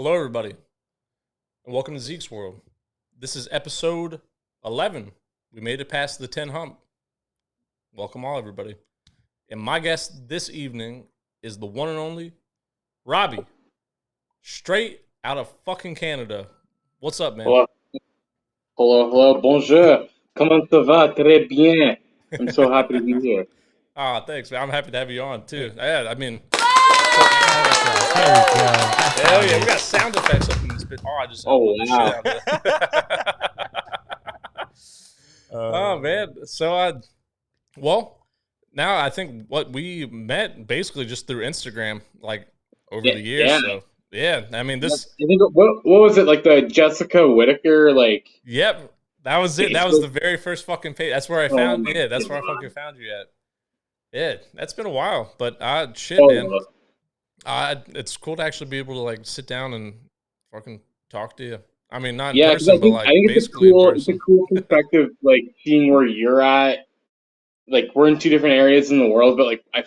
Hello, everybody, and welcome to Zeke's World. This is episode 11. We made it past the 10 hump. Welcome all, everybody. And my guest this evening is the one and only Robbi, straight out of fucking Canada. What's up, man? Hello, hello, bonjour. Comment ça va? Très bien. I'm so happy to be here. Thanks, man. I'm happy to have you on, too. Yeah, I mean, There we go. hell yeah, we got sound effects up in this bit. Oh, I just Oh, elbowed this shit wow. out there. Oh, man. So, well, now I think what we met basically just through Instagram, like over Yeah, the years. yeah. So yeah, I mean I this. think what was it like the Jessica Whittaker Yep, that was it. That was the very first fucking page. That's where I Oh found. my Yeah, that's where I God. fucking found you at. Yeah, that's been a while, but shit, man. Oh, It's cool to actually be able to like sit down and fucking talk to you. I mean, not in yeah, because person, but I like think basically in it's a person. cool perspective, like seeing where you're at. Like we're in two different areas in the world, but like I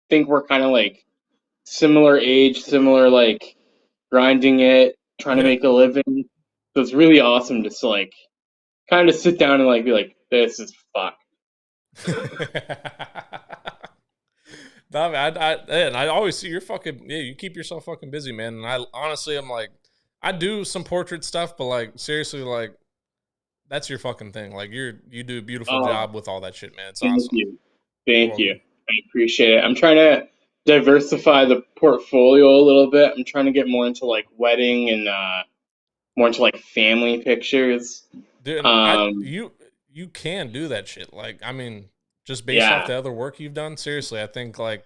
think we're kind of like similar age, similar like grinding it, trying to Yeah. make a living. So it's really awesome just to like kind of sit down and like be like, this is fuck. No, man, and I always see you're fucking, yeah, you keep yourself fucking busy, man. And I honestly, I'm like, I do some portrait stuff, but like, seriously, like, that's your fucking thing. Like, you do a beautiful Oh, job with all that shit, man. It's thank awesome. you. You're Thank you. welcome. I appreciate it. I'm trying to diversify the portfolio a little bit. I'm trying to get more into like wedding and more into like family pictures. Dude, and Um, you can do that shit. Like, I mean, just based off yeah. the other work you've done, seriously, I think like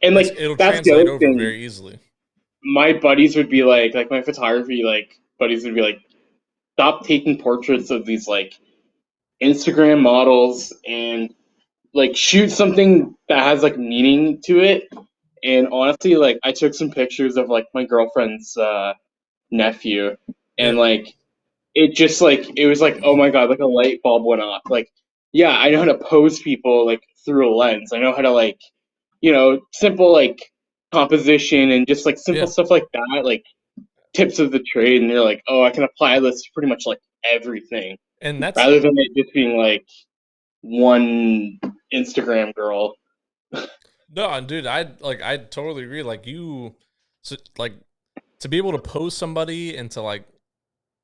And like it'll that's the translate other over thing. very easily. My buddies would be like my photography like buddies would be like, stop taking portraits of these like Instagram models and like shoot something that has like meaning to it. And honestly, like I took some pictures of like my girlfriend's nephew, and Yeah. like it just like it was like, oh my god, like a light bulb went off. Like, yeah, I know how to pose people like through a lens. I know how to like, simple like composition and just like simple Yeah. stuff like that, like tips of the trade. And you're like, oh, I can apply this to pretty much like everything, And that's rather than it just being like one Instagram girl. no, and dude, I totally agree. Like so like to be able to pose somebody and to like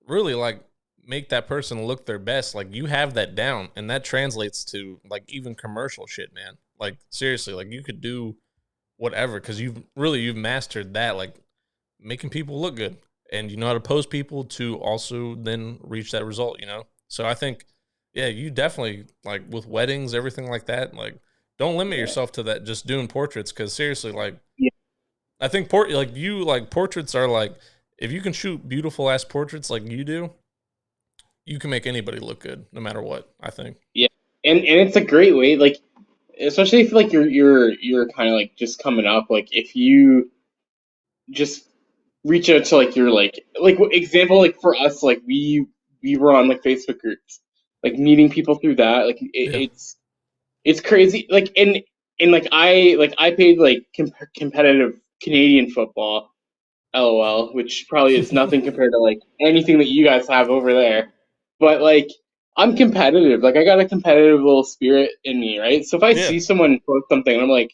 really like make that person look their best, like you have that down, and that translates to like even commercial shit, man. Like seriously, like you could do whatever because you've mastered that, like making people look good, and you know how to pose people to also then reach that result. So I think, yeah, you definitely like with weddings, everything like that. Like, don't limit Yeah. yourself to that. Just doing portraits, because seriously, like Yeah. I think like portraits are like if you can shoot beautiful ass portraits like you do, you can make anybody look good no matter what. I think. Yeah. And it's a great way, like especially if like you're kind of like just coming up, like if you just reach out to like your example, like for us, like we were on like Facebook groups, like meeting people through that, like Yeah. it's crazy, like and like I played like competitive Canadian football, lol, which probably is nothing compared to like anything that you guys have over there. But like I'm competitive. Like I got a competitive little spirit in me, right? So if I Yeah. see someone post something and I'm like,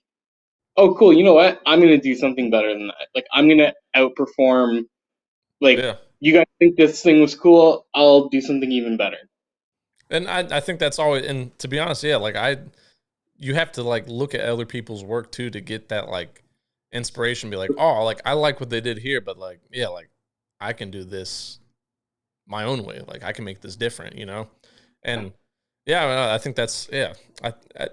"Oh, cool, you know what? I'm gonna do something better than that. Like I'm gonna outperform. Like Yeah. you guys think this thing was cool? I'll do something even better." And I think that's always, and to be honest, yeah, like you have to like look at other people's work too to get that like inspiration. Be like, oh, like I like what they did here, but like, yeah, like I can do this my own way. Like I can make this different. And yeah, I think that's yeah.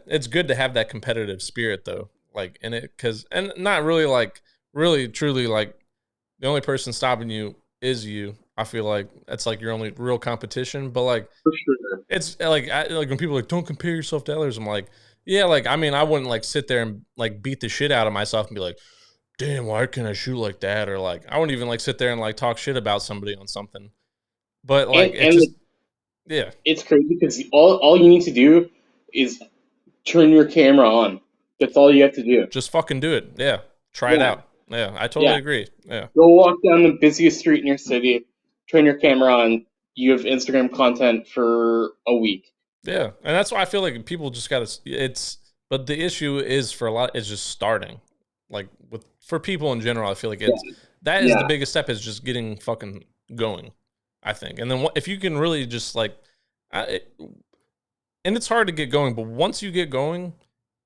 It's good to have that competitive spirit though, like in it, because and not really like really truly like the only person stopping you is you. I feel like that's like your only real competition, but like For sure. it's like when people are like don't compare yourself to others. I'm like, yeah, like I mean, I wouldn't like sit there and like beat the shit out of myself and be like, damn, why can I shoot like that? Or like I wouldn't even like sit there and like talk shit about somebody on something. But like it And just like, yeah, it's crazy because all you need to do is turn your camera on. That's all you have to do. just fucking do it. Yeah, try it Yeah. out. Yeah, I totally agree. Yeah. Go walk down the busiest street in your city, turn your camera on, you have Instagram content for a week. Yeah, and that's why I feel like people just gotta. But the issue is for a lot is just starting, like for people in general. I feel like that is the biggest step is just getting fucking going. I think, and then if you can really just like, and it's hard to get going, but once you get going,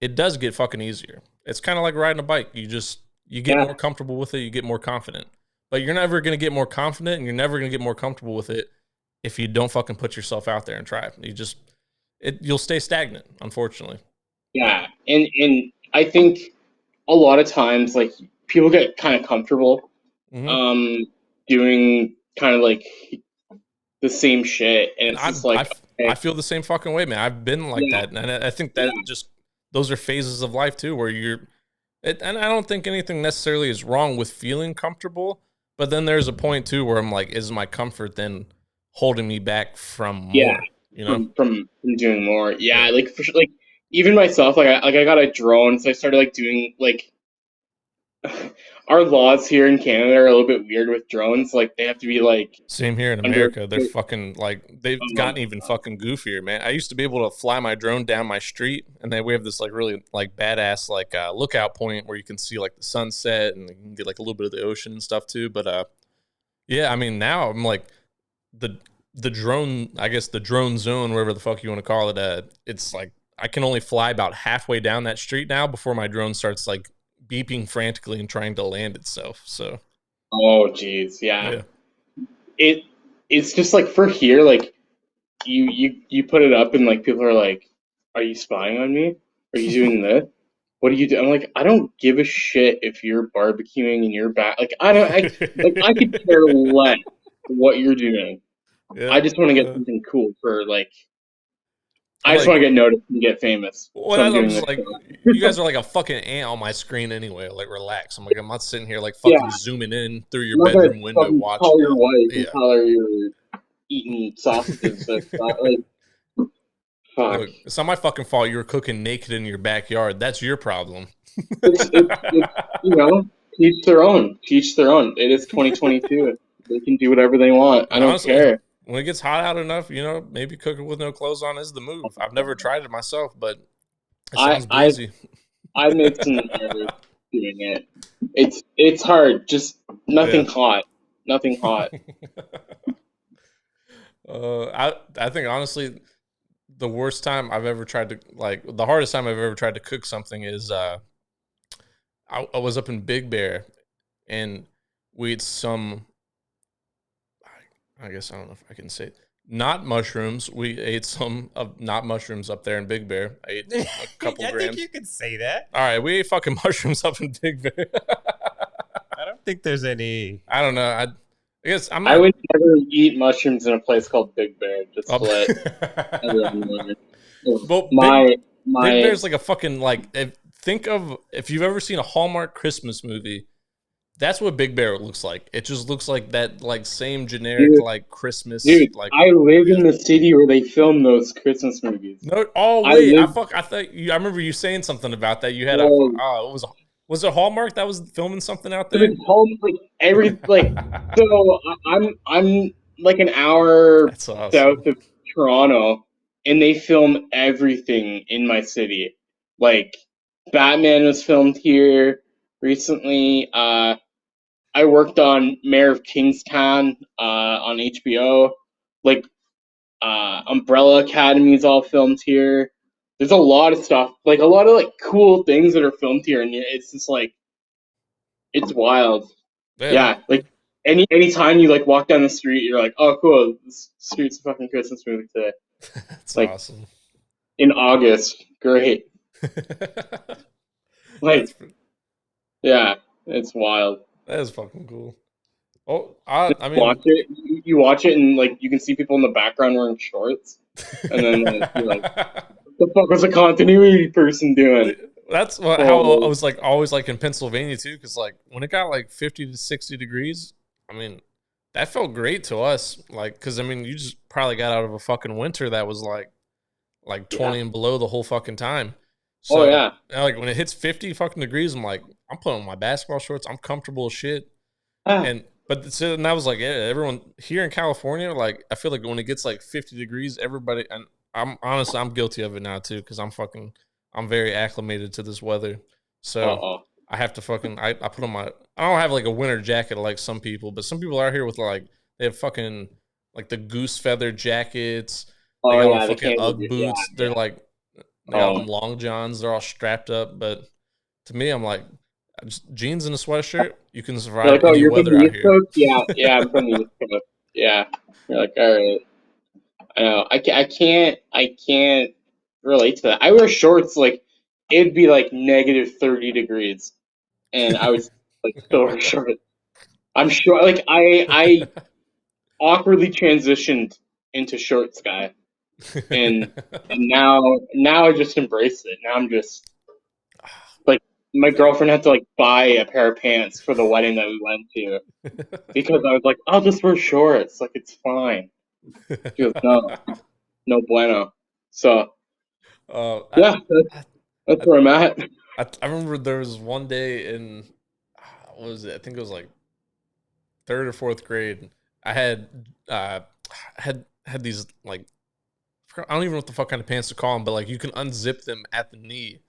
it does get fucking easier. It's kind of like riding a bike. You get more comfortable with it. You get more confident, but you're never gonna get more confident, and you're never gonna get more comfortable with it if you don't fucking put yourself out there and try. You'll stay stagnant, unfortunately. Yeah, and I think a lot of times, like, people get kind of comfortable doing kind of like the same shit, and it's just like I feel the same fucking way, man. I've been like that, and I think that just those are phases of life too, where and I don't think anything necessarily is wrong with feeling comfortable, but then there's a point too where I'm like, is my comfort then holding me back from more? You know, from doing more. Yeah, like for sure, like even myself, like I got a drone, so I started like doing like our laws here in Canada are a little bit weird with drones. Like they have to be like same here in America. They're fucking like they've gotten even fucking goofier, man. I used to be able to fly my drone down my street, and then we have this like really like badass like lookout point where you can see like the sunset and you can get like a little bit of the ocean and stuff too. But yeah, I mean now I'm like the drone, I guess the drone zone, wherever the fuck you want to call it, it's like I can only fly about halfway down that street now before my drone starts like beeping frantically and trying to land itself. So oh geez, yeah. It's just like for here, like you put it up and like people are like, are you spying on me? Are you doing this? What do you do? I'm like, I don't give a shit if you're barbecuing in your back. Like I could care less what you're doing. Yeah. I just want to get something cool for like. I just want to get noticed and get famous. Well, so I'm just like, you guys are like a fucking ant on my screen anyway. Like, relax. I'm like, I'm not sitting here like fucking zooming in through your bedroom window watching. Call your wife and tell her you're eating sausages. Like, fuck. Look, it's not my fucking fault. You were cooking naked in your backyard. That's your problem. it's, you know, teach their own. Teach their own. It is 2022. They can do whatever they want. I don't care. When it gets hot out enough, you know, maybe cooking with no clothes on is the move. I've never tried it myself, but it sounds breezy. I made some errors doing it. It's hard. Just nothing hot. Nothing hot. I think honestly, the worst time I've ever tried to the hardest time I've ever tried to cook something is I was up in Big Bear, and we ate some. I guess I don't know if I can say it. Not mushrooms. We ate some of not mushrooms up there in Big Bear. I ate a couple grams. I think you can say that. All right, we ate fucking mushrooms up in Big Bear. I don't think there's any. I don't know. I guess I'm. I would never eat mushrooms in a place called Big Bear. Just to let everyone know. Big Bear's like a fucking think of if you've ever seen a Hallmark Christmas movie. That's what Big Bear looks like. It just looks like that, same generic, Christmas. Dude, I live in the city where they film those Christmas movies. No, wait, I thought I remember you saying something about that. You had was it Hallmark that was filming something out there? It's Hallmark, so I'm like an hour south of Toronto, and they film everything in my city. Like Batman was filmed here recently. I worked on Mayor of Kingstown on HBO. Umbrella Academy is all filmed here. There's a lot of stuff, a lot of cool things that are filmed here, and it's just it's wild. Yeah, anytime you like walk down the street, you're like, oh cool, this street's a fucking Christmas movie today. That's awesome. In August, great. Yeah, it's wild. That is fucking cool. Oh, I mean, you watch it, and you can see people in the background wearing shorts, and then you're like, what the fuck was the continuity person doing? That's how I was always in Pennsylvania too, because when it got 50 to 60 degrees, I mean, that felt great to us. Because I mean, you just probably got out of a fucking winter that was 20 and below the whole fucking time. Oh So yeah. like when it hits 50 fucking degrees, I'm like, I'm putting on my basketball shorts. I'm comfortable as shit. Ah, And I was like, yeah, everyone here in California, like I feel like when it gets like 50 degrees, everybody, and I'm honestly, I'm guilty of it now too, because I'm very acclimated to this weather. So uh-oh. I have to I put on I don't have like a winter jacket like some people, but some people out here with like, they have fucking like the goose feather jackets. They Oh got on yeah, the fucking Canada Ugg Goose. Yeah, boots. yeah. They got Oh. on long johns. They're all strapped up. But to me, I'm like, just jeans and a sweatshirt, you can You're survive like, oh, any you're from weather the out East here. Coast? Yeah, yeah, I'm from the East Coast. Yeah. You're like, all right. I know. I can't relate to that. I wear shorts like it'd be like negative 30 degrees, and I would like still wear shorts. I'm sure. Like I awkwardly transitioned into shorts guy, and now I just embrace it. Now I'm just like my girlfriend had to like buy a pair of pants for the wedding that we went to because I was like, I'll just wear shorts. Like it's fine. She goes, no, no bueno. So uh, I, yeah, that's I, where I'm at. I remember there was one day in, what was it? I think it was like third or fourth grade. I had these like, I don't even know what the fuck kind of pants to call them, but like you can unzip them at the knee,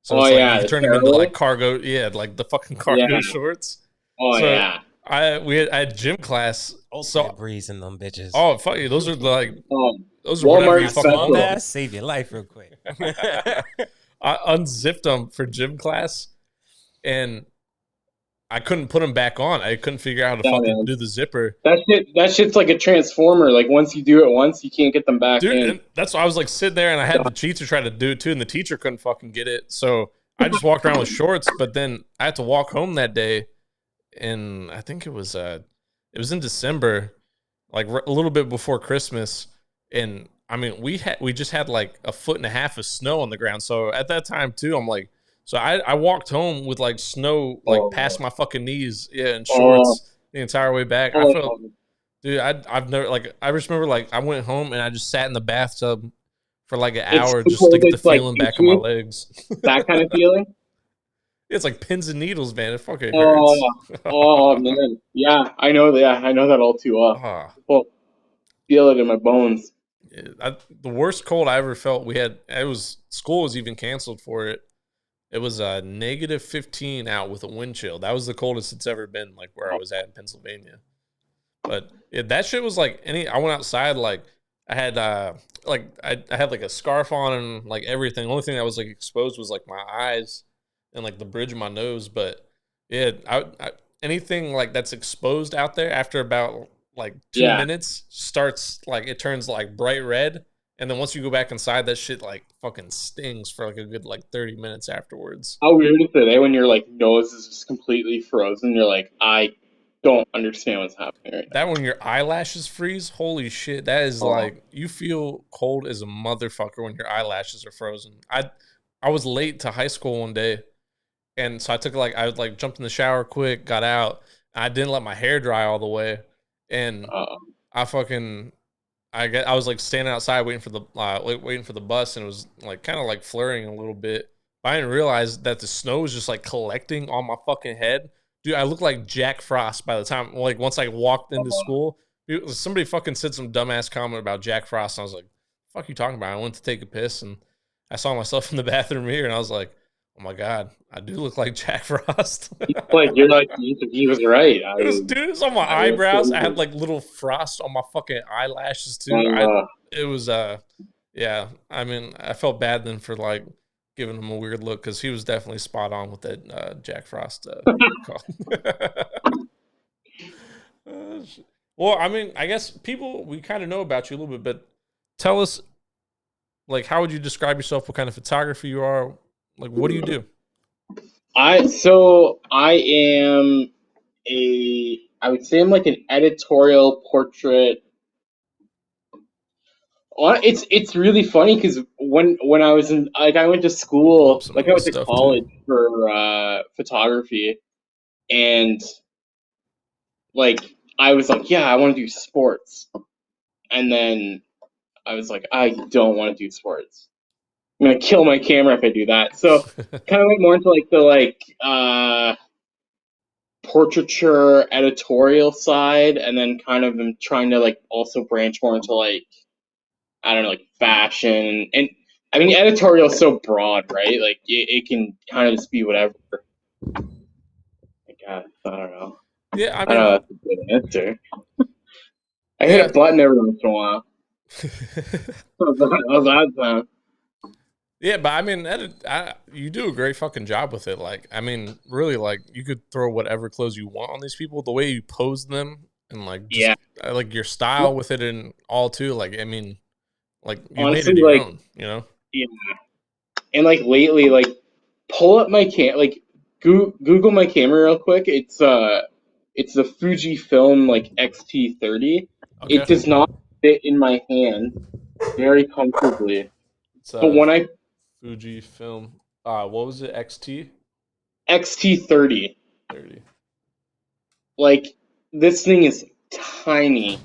so Oh it's like you yeah, can the turn them into like Carol. cargo, yeah, like the fucking Yeah. cargo shorts. Oh So yeah. I had gym class. Ultimate So breeze in them bitches. fuck you, those are the, like Um, those are whatever Walmart you Got fucking small want special. them. ass, save your life real quick. I unzipped them for gym class, and I couldn't put them back on. I couldn't figure out how to Yeah, fucking man. do the zipper. That shit's like a transformer. Like once you do it once, you can't get them back Dude, in. and that's why I was like sitting there, and I had the teacher try to do it too, and the teacher couldn't fucking get it. So I just walked around with shorts, but then I had to walk home that day, and I think it was in December, like a little bit before Christmas, and I mean we just had like a foot and a half of snow on the ground. So at that time too, I'm like, so I walked home with like snow like past Oh, my fucking knees, yeah, in oh, shorts the entire way back. I felt, oh. dude, I've never, like, I just remember like I went home and I just sat in the bathtub for like an It's hour the just to get the coldest, like feeling back in my itchy, legs. that kind of feeling. It's like pins and needles, man. It fucking Oh, hurts. oh man. Yeah, I know that. I know that all too well. Ah, Well, feel it in my bones. the worst cold I ever felt. School was even canceled for it. It was negative 15 out with a wind chill. That was the coldest it's ever been, like where I was at in Pennsylvania. But yeah, that shit was like I went outside, like I had I had like a scarf on and like everything. The only thing that was like exposed was like my eyes and like the bridge of my nose. But yeah, anything like that's exposed out there after about like two Yeah. minutes starts, like it turns like bright red. And then once you go back inside, that shit like fucking stings for like a good like 30 minutes afterwards. How weird is it, eh? When your like nose is just completely frozen, you're like, I don't understand what's happening right That when your eyelashes freeze, holy shit, that is now. Oh, like, you feel cold as a motherfucker when your eyelashes are frozen. I was late to high school one day, and so I like jumped in the shower quick, got out. I didn't let my hair dry all the way, and uh, I fucking I was like standing outside waiting for the bus, and it was like kind of like flurrying a little bit. But I didn't realize that the snow was just like collecting on my fucking head. Dude, I looked like Jack Frost by the time, like, once I walked into school. Somebody fucking said some dumbass comment about Jack Frost, and I was like, "Fuck you talking about?" I went to take a piss, and I saw myself in the bathroom mirror, and I was like, "Oh my god, I do look like Jack Frost." like you're like he was right. It was on my I was eyebrows. I had crazy. like little frost on my fucking eyelashes too. Uh, It was yeah. I mean, I felt bad then for like giving him a weird look, because he was definitely spot on with that Jack Frost call. Well, I mean, I guess we kind of know about you a little bit, but tell us, like, how would you describe yourself? What kind of photography you are? Like, what do you do? I am I would say I'm like an editorial portrait. It's really funny because when I was in, like, I went to I'll pull up school, some like of I his went to stuff too. college for photography, and like I was like, yeah, I want to do sports, and then I was like, I don't want to do sports. I'm gonna kill my camera if I do that. So kind of went more into like the portraiture editorial side, and then kind of am trying to like also branch more into like, I don't know, like fashion. And I mean, editorial is so broad, right? Like it can kind of just be whatever. Like, I don't know. Yeah, I I don't know. mean, That's a good answer. I hit yeah. a button every once in a while. How's that sound? Yeah, but I mean, you do a great fucking job with it. Like, I mean, really, like, you could throw whatever clothes you want on these people. The way you pose them and like just Yeah. like your style with it and all too. Like, I mean, like you made Honestly, it your like, own. You know? yeah. And like lately, like, pull up my like Google my camera real quick. It's the Fujifilm like X-T30. It Okay. does not fit in my hand very comfortably. It's But when I Fujifilm. What was it? XT X-T30, 30. like this thing is tiny.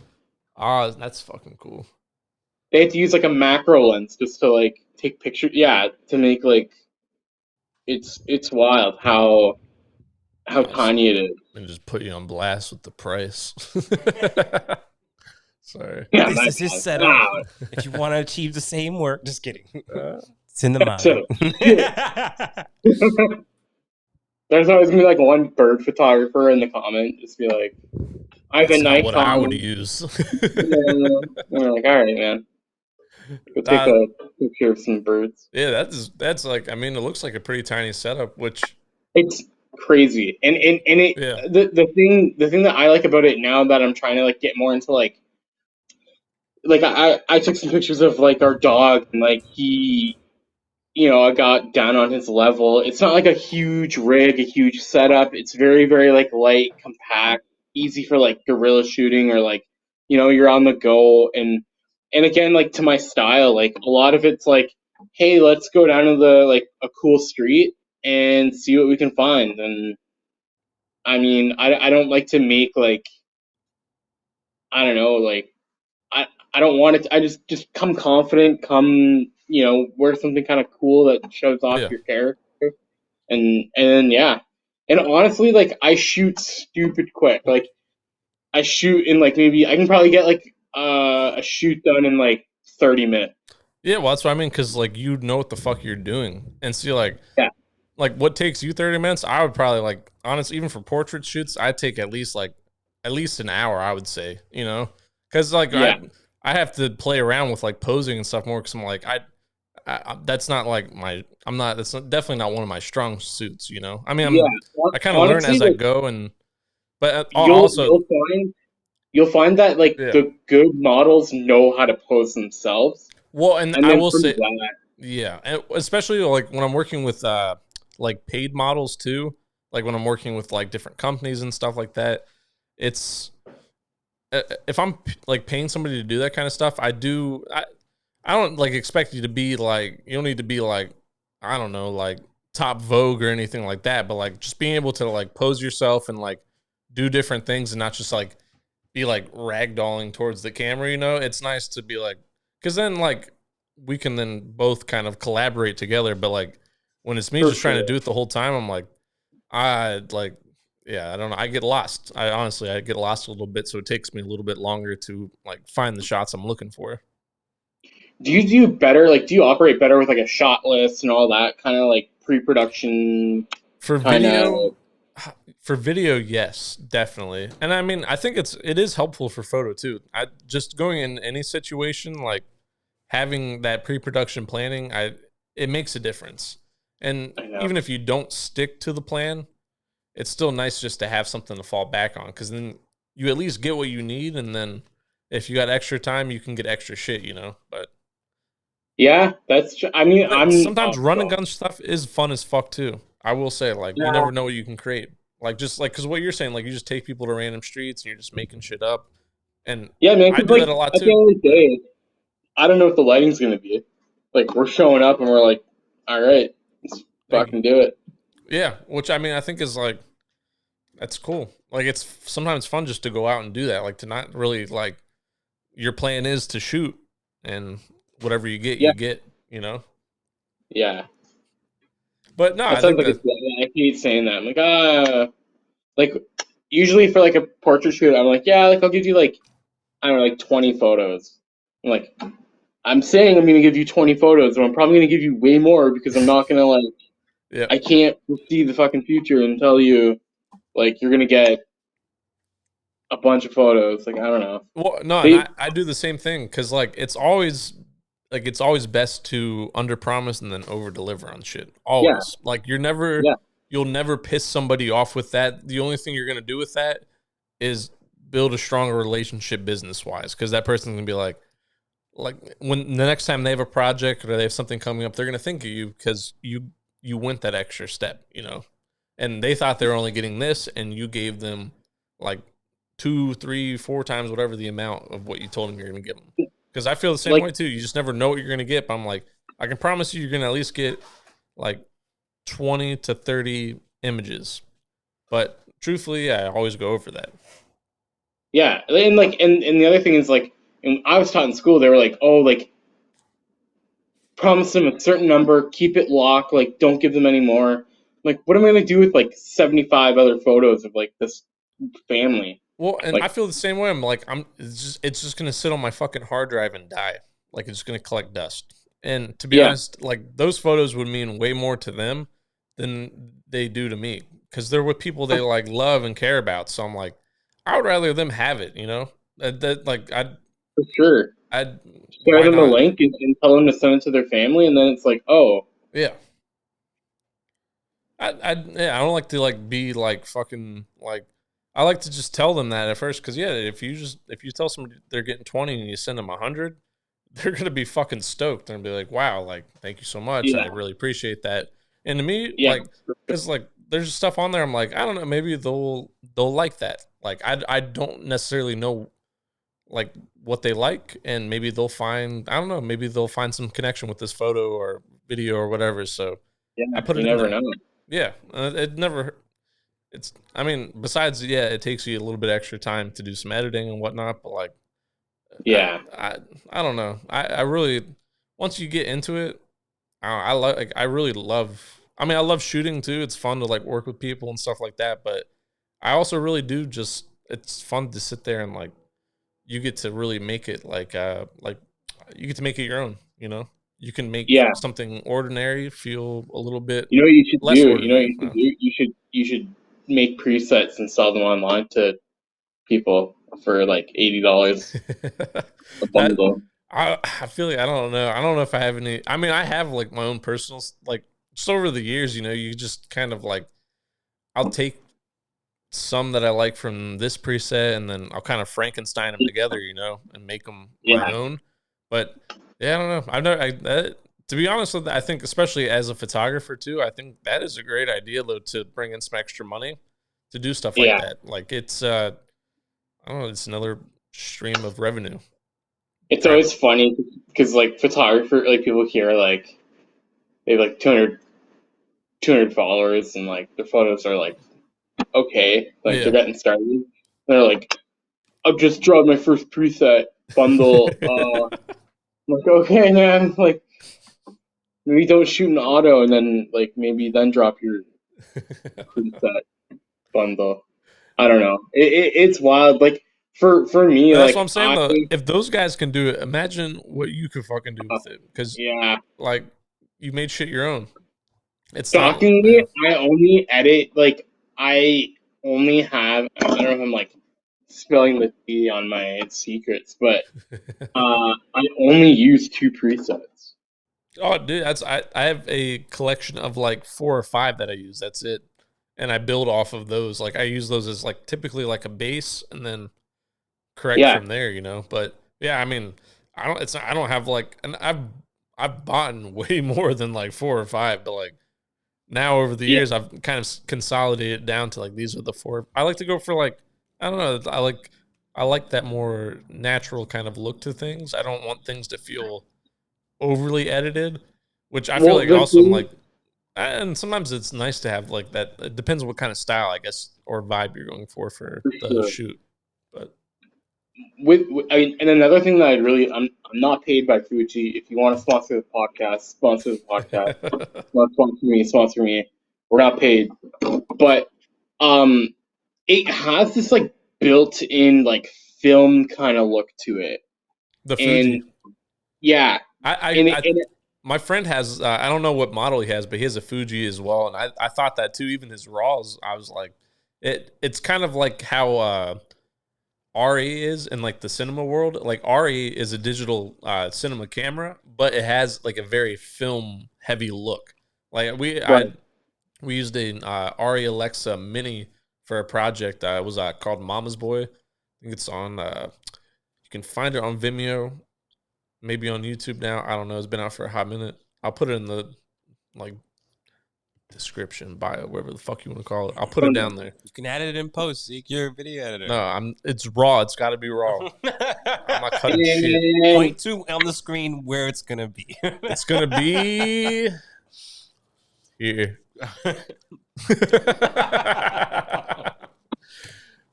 That's fucking cool. They have to use like a macro lens just to like take pictures. Yeah, to make like it's wild how Nice. tiny it is. And just put you on blast with the price. Sorry. Yeah, This my is his bad. setup. If you want to achieve the same work, just kidding. Uh, It's in the mind. So, there's always gonna be like one bird photographer in the comment, just be like, I have that's a not what I would Nikon. use. And we're like, all right, man, go take Nah, a picture of some birds. yeah, that's like, I mean, it looks like a pretty tiny setup, which It's crazy, and it yeah, the thing that I like about it now that I'm trying to like get more into like I took some pictures of like our dog, and like he, I got down on his level. It's not like a huge rig, a huge setup. It's very, very like light, compact, easy for like guerrilla shooting, or like, you're on the go. And again, like to my style, like a lot of it's like, hey, let's go down to the like a cool street and see what we can find. And I mean, I don't like to make like, I don't know, like I don't want it. I just come confident, come, wear something kind of cool that shows off yeah, your character, and then yeah. And honestly, like I shoot stupid quick. Like I shoot in like maybe I can probably get like a shoot done in like 30 minutes. yeah. Well, that's what I mean, because like you know what the fuck you're doing, and see Yeah, like what takes you 30 minutes, I would probably like honestly, even for portrait shoots, I'd take at least an hour, I would say, because like yeah, I have to play around with like posing and stuff more because I'm like that's not like I'm not that's not, definitely not one of my strong suits. I mean yeah. I kind of learn Honestly, as I like go, but you'll also you'll find you'll find that like yeah. the good models know how to pose themselves, Well, and and I then will from say that, yeah, and especially like when I'm working with like paid models too, like when I'm working with like different companies and stuff like that, it's if I'm like paying somebody to do that kind of stuff, I don't like expect you to be like you don't need to be like I don't know like top vogue or anything like that, but like just being able to like pose yourself and like do different things and not just like be like ragdolling towards the camera. It's nice to be like because then like we can then both kind of collaborate together, but like when it's me for just trying to sure. do it the whole time, I'm like I like yeah, I don't know. I get lost. I get lost a little bit, so it takes me a little bit longer to like find the shots I'm looking for. Do you do better? Like, do you operate better with like a shot list and all that kind of like pre-production For kind of? video, for video, yes, definitely. And I mean, I think it is helpful for photo too. I just going in any situation like having that pre-production planning, it makes a difference. And I know. even if you don't stick to the plan, it's still nice just to have something to fall back on because then you at least get what you need, and then if you got extra time, you can get extra shit. But Yeah, that's. I mean, sometimes run and gun stuff is fun as fuck too. I will say, like, you yeah, never know what you can create. Like, just like, because what you're saying, like, you just take people to random streets and you're just making shit up. And yeah, man. I Because do like that a lot at the too. end of the Yeah. day, I don't know what the lighting's gonna be. Like, we're showing up and we're like, all right, let's Thank you. fucking do it. Yeah. Which I mean, I think is like, that's cool. Like, it's sometimes fun just to go out and do that. Like, to not really, like, your plan is to shoot and whatever you get, Yeah, you get. Yeah. But no, That I sounds think like that I hate saying that. I'm like usually for like a portrait shoot, I'm like, yeah, like I'll give you like I don't know, like 20 photos. I'm like, I'm saying I'm gonna give you 20 photos, but I'm probably gonna give you way more because I'm not gonna like yeah. I can't see the fucking future and tell you like you're gonna get a bunch of photos. Like I don't know. Well, no, and They I do the same thing because it's always best to under promise and then over deliver on shit. yeah, Always. Like yeah, you'll never piss somebody off with that. The only thing you're gonna do with that is build a stronger relationship business wise because that person's gonna be like when the next time they have a project or they have something coming up, they're gonna think of you because you went that extra step, and they thought they were only getting this, and you gave them like 2, 3, 4 times whatever the amount of what you told them you're gonna give them. Because I feel the same like way too. You just never know what you're gonna get. But I'm like, I can promise you, you're gonna at least get like 20 to 30 images. But truthfully, I always go over that. yeah, and like and the other thing is like, and I was taught in school, they were like, oh, like promise them a certain number, keep it locked, like don't give them any more. Like, what am I gonna do with like 75 other photos of like this family? Well, and I Like, feel the same way. I'm like, it's just gonna sit on my fucking hard drive and die. Like it's just gonna collect dust. And to be yeah, honest, like those photos would mean way more to them than they do to me because they're with people they like love and care about. So I'm like, I would rather them have it. That like for sure. I'd Share why them the not? link and tell them to send it to their family, and then it's like, oh, Yeah. I don't like to like be like fucking like I like to just tell them that at first because yeah, if you tell somebody they're getting 20 and you send them 100, they're gonna be fucking stoked and be like, wow, like thank you so much, I yeah, really appreciate that. And to me, yeah, like, because like there's stuff on there, I'm like, I don't know, maybe they'll like that. Like I don't necessarily know like what they like, and maybe they'll find I don't know, maybe they'll find some connection with this photo or video or whatever. So I yeah. put You it in never there. know. Yeah, it never. It's. I mean, besides, yeah, it takes you a little bit extra time to do some editing and whatnot. But like, I, Yeah, I, I don't know. I really, once you get into it, I like. Like, I really love. I mean, I love shooting too. It's fun to like work with people and stuff like that. But I also really do just. It's fun to sit there and like, you get to really make it like you get to make it your own. You can make yeah. something ordinary feel a little bit You know what you should less do? You know what ordinary. you should do? You should make presets and sell them online to people for like $80 a that bundle. I feel like I don't know if I have any. I mean, I have like my own personal like just over the years. You just kind of like I'll take some that I like from this preset and then I'll kind of Frankenstein them together, and make them my Yeah, own. But yeah, I don't know. I've never. To be honest with, I think especially as a photographer too, I think that is a great idea though to bring in some extra money to do stuff like yeah. that. Like it's I don't know, it's another stream of revenue. It's Right. always funny because like photographer, like people here, like they have like 200 followers, and like their photos are like okay, like they're Yeah. getting started. And they're like, I've just dropped my first preset bundle. I'm like, okay, man, like maybe don't shoot an auto, and then like maybe then drop your preset bundle. I don't know. It's wild. Like for me, But that's what like I'm saying though. If those guys can do it, imagine what you could fucking do with it. Because yeah. like you made shit your own. It's not. Yeah. Shockingly, I only edit like I only have. I don't know if I'm like spilling the tea on my secrets, but I only use two presets. Oh, dude, I have a collection of like 4 or 5 that I use. That's it, and I build off of those. Like I use those as like typically like a base, and then correct Yeah, from there. But yeah, I mean, I don't. It's I don't have like, and I've bought way more than like 4 or 5, but like now over the yeah, years I've kind of consolidated it down to like these are the 4. I like to go for like I don't know. I like that more natural kind of look to things. I don't want things to feel overly edited, which I feel well, like the also thing, like, and sometimes it's nice to have like that. It depends on what kind of style, I guess, or vibe you're going for for the sure. shoot. But I mean, and another thing that I'm not paid by Fuji. If you want to sponsor the podcast, sponsor the podcast. Want to sponsor me. We're not paid, but um, it has this like built-in like film kind of look to it, The Fuji. and yeah, and my friend has, I don't know what model he has, but he has a Fuji as well. And I thought that too. Even his RAWs, I was like, it's kind of like how RE is in like the cinema world. Like RE is a digital cinema camera, but it has like a very film heavy look. Like we used a RE Alexa Mini for a project. It was called Mama's Boy. I think it's on, you can find it on Vimeo. Maybe on YouTube now. I don't know. It's been out for a hot minute. I'll put it in the like description, bio, whatever the fuck you want to call it. I'll put it down there. You can add it in post. Zeke, you're a video editor. No, it's raw. It's got to be raw. I'm not cutting shit. Point to on the screen where it's gonna be. It's gonna be here.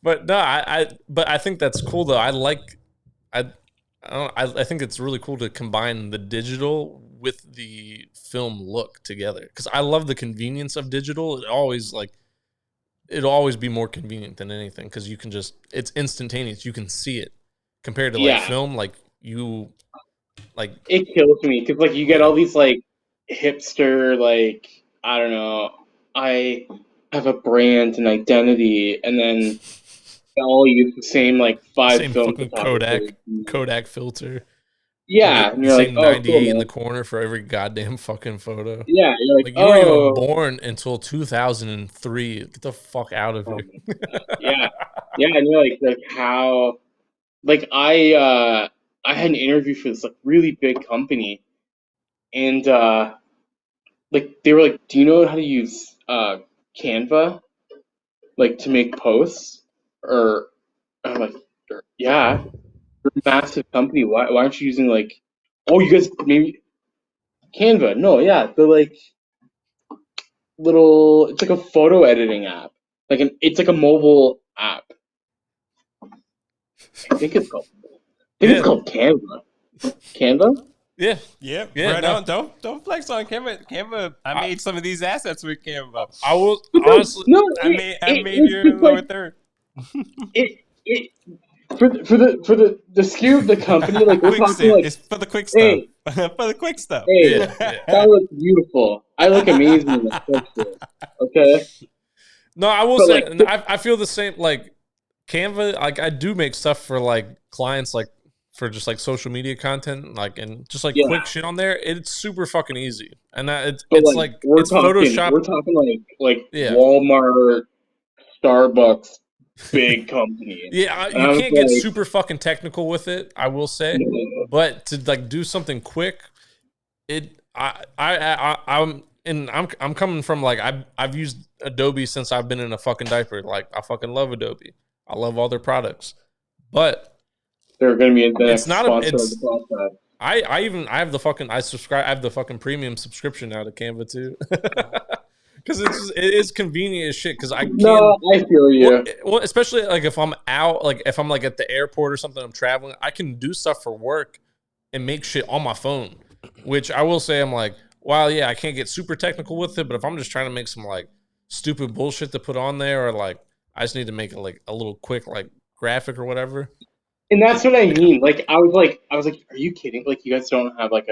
But no, I think that's cool though. I think it's really cool to combine the digital with the film look together, because I love the convenience of digital. It'll always be more convenient than anything, because you can it's instantaneous. You can see it compared to like film. Like it kills me because like you get all these like hipster like, I don't know, I have a brand and identity, and then they all use the same like same fucking Kodak filter. Yeah, and you're same like, 98 cool, in the corner for every goddamn fucking photo. Yeah, you're like, you weren't even born until 2003. Get the fuck out of here. Yeah, and you're like how, like I had an interview for this like really big company, and like they were like, do you know how to use Canva, like to make posts? Or I'm like, yeah. You're a massive company. Why aren't you using like, oh, you guys maybe Canva? No, yeah, the like little, it's like a photo editing app. It's like a mobile app. I think it's called Canva. Canva? Yeah. Right on. Don't flex on Canva. I made some of these assets with Canva. I will honestly. No, I made your lower third. For the SKU of the company, like we're talking like, it's for the quick stuff. Hey, for the quick stuff. Hey, that looks beautiful. I look amazing in this picture. Okay. No, I will say, I feel the same. Like Canva, like I do make stuff for like clients, like for just like social media content, like and just like quick shit on there. It's super fucking easy, and it's like it's Photoshop. We're talking like Walmart, Starbucks. Big company. Yeah, you can't get super fucking technical with it, I will say. But to like do something quick, I'm coming from like I've used Adobe since I've been in a fucking diaper. Like I fucking love Adobe. I love all their products. But they're gonna be the next sponsor of the podcast. I have the fucking premium subscription now to Canva too. Because it is convenient as shit. Because I feel you. Well, especially like if I'm out, like if I'm like at the airport or something, I'm traveling, I can do stuff for work and make shit on my phone. Which I will say, I'm like, wow, yeah, I can't get super technical with it, but if I'm just trying to make some like stupid bullshit to put on there, or like I just need to make it like a little quick like graphic or whatever. And that's what I mean. Like I was like, are you kidding? Like you guys don't have like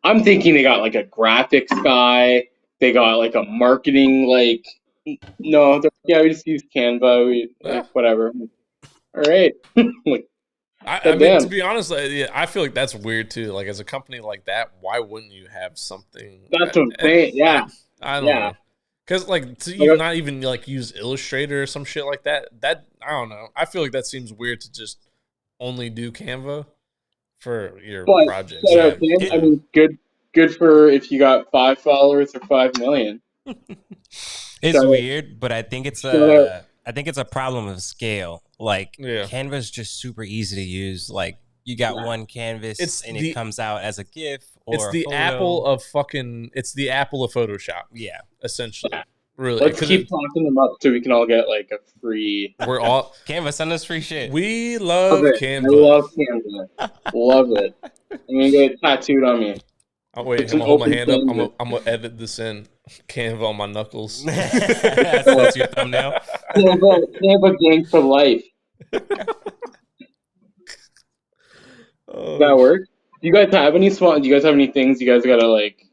I'm thinking they got like a graphics guy. They got like a marketing, like, no, we just use Canva, whatever. All right. Like, I mean, to be honest, I feel like that's weird too. Like, as a company like that, why wouldn't you have something? That's what I'm saying. Yeah. I don't know. Because, like, to not even like use Illustrator or some shit like that, I don't know. I feel like that seems weird to just only do Canva for your projects. I mean, good for if you got 5 followers or 5 million. It's weird, but I think it's a problem of scale. Like Canva is just super easy to use. Like you got one canvas it comes out as a GIF or it's the Apple of Photoshop. Yeah. Essentially. Really, let's keep talking them up so we can all get like a free. We're all Canva, send us free shit. We love Canva. I love Canva. Love it. I'm gonna get it tattooed on me. Oh wait, I'm gonna hold my hand up. I'm gonna edit this in Canva on my knuckles. That's your thumbnail. Canva gang for life. Oh, that work? Do you guys have any Do you guys have any things you guys gotta like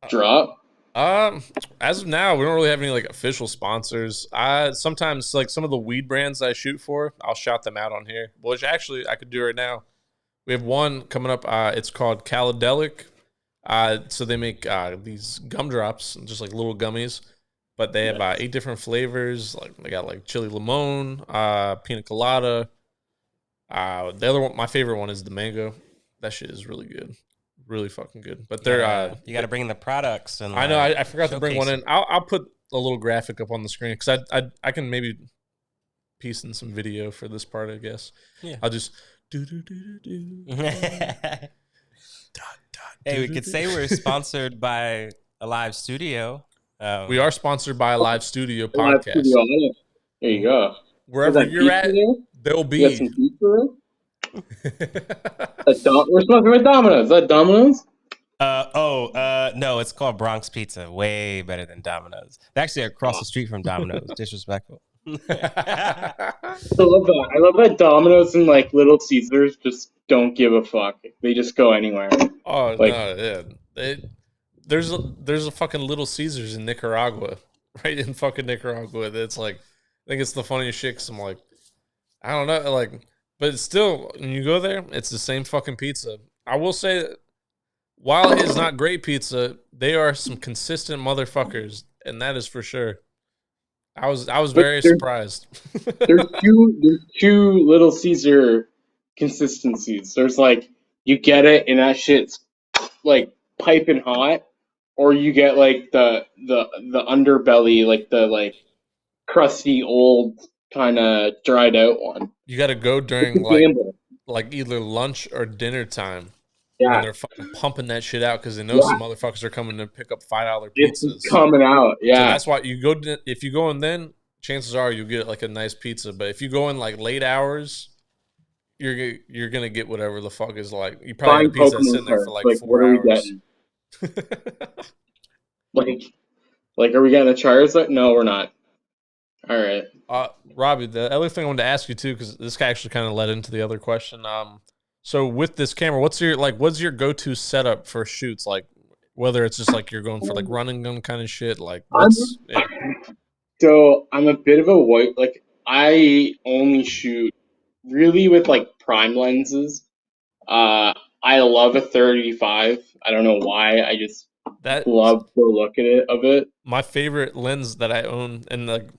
drop? As of now, we don't really have any like official sponsors. Sometimes like some of the weed brands I shoot for, I'll shout them out on here. Which actually I could do right now. We have one coming up. It's called Calidelic. So they make these gumdrops, just like little gummies, but they have 8 different flavors. Like they got like chili limon, pina colada. The other one, my favorite one, is the mango. That shit is really good, really fucking good. But they're you got to bring in the products. And I know I forgot to bring one in. I'll put a little graphic up on the screen because I can maybe piece in some video for this part. I guess. Yeah. I'll just do. Hey, we could say we're sponsored by a live studio. We are sponsored by a live studio podcast. Live studio. There you go. Wherever you're at, there'll be. Got some pizza. We're sponsored by Domino's. Is that Domino's? No, it's called Bronx Pizza. Way better than Domino's. They're actually across the street from Domino's. Disrespectful. I love that. I love that Domino's and like Little Caesars just don't give a fuck. They just go anywhere. Oh like, no, yeah. There's a fucking Little Caesars in Nicaragua, right in fucking Nicaragua. That's like, I think it's the funniest shit. 'Cause I'm like, I don't know, like, but it's still, when you go there, it's the same fucking pizza. I will say that while it is not great pizza, they are some consistent motherfuckers, and that is for sure. I was very surprised. there's two Little Caesar consistencies. There's like, you get it and that shit's like piping hot, or you get like the underbelly, like the like crusty old kind of dried out one. You got to go during like either lunch or dinner time. Yeah, when they're fucking pumping that shit out because they know some motherfuckers are coming to pick up $5 pizzas. It's coming out, yeah. So that's why you go. If you go in then, chances are you'll get like a nice pizza. But if you go in like late hours, you're gonna get whatever the fuck is like. You probably have a pizza that's sitting there for like 4 hours. like, are we getting a Charizard? No, we're not. All right. Robbie, the other thing I wanted to ask you too, because this guy actually kind of led into the other question. So with this camera, what's your go-to setup for shoots? Like whether it's just like you're going for like running gun kind of shit, like what's So I'm a bit of a white, like I only shoot really with like prime lenses. I love a 35. I don't know why. I just love the look of it. My favorite lens that I own, and like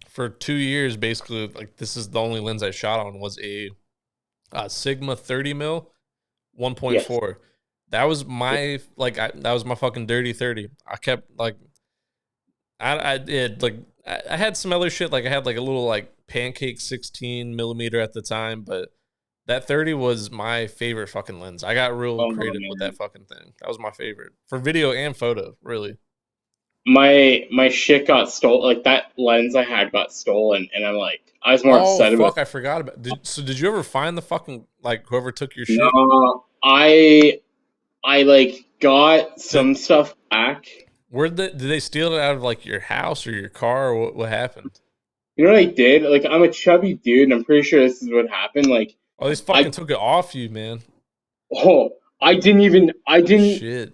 for 2 years basically, like this is the only lens I shot on, was a Sigma 30mm 1.4. Yes. That was my that was my fucking dirty 30. I kept like I did like I had some other shit, like I had like a little like pancake 16mm at the time, but that 30 was my favorite fucking lens. I got real creative with that fucking thing. That was my favorite for video and photo, really. My shit got stolen. Like that lens I had got stolen, and I'm like, I was more upset about. I forgot about. Did you ever find the fucking like whoever took your shit? No, I like got some stuff back. Did they steal it out of like your house or your car, or what happened? You know what I did? Like I'm a chubby dude, and I'm pretty sure this is what happened. Like, oh, they fucking took it off you, man. Oh, I didn't. Shit.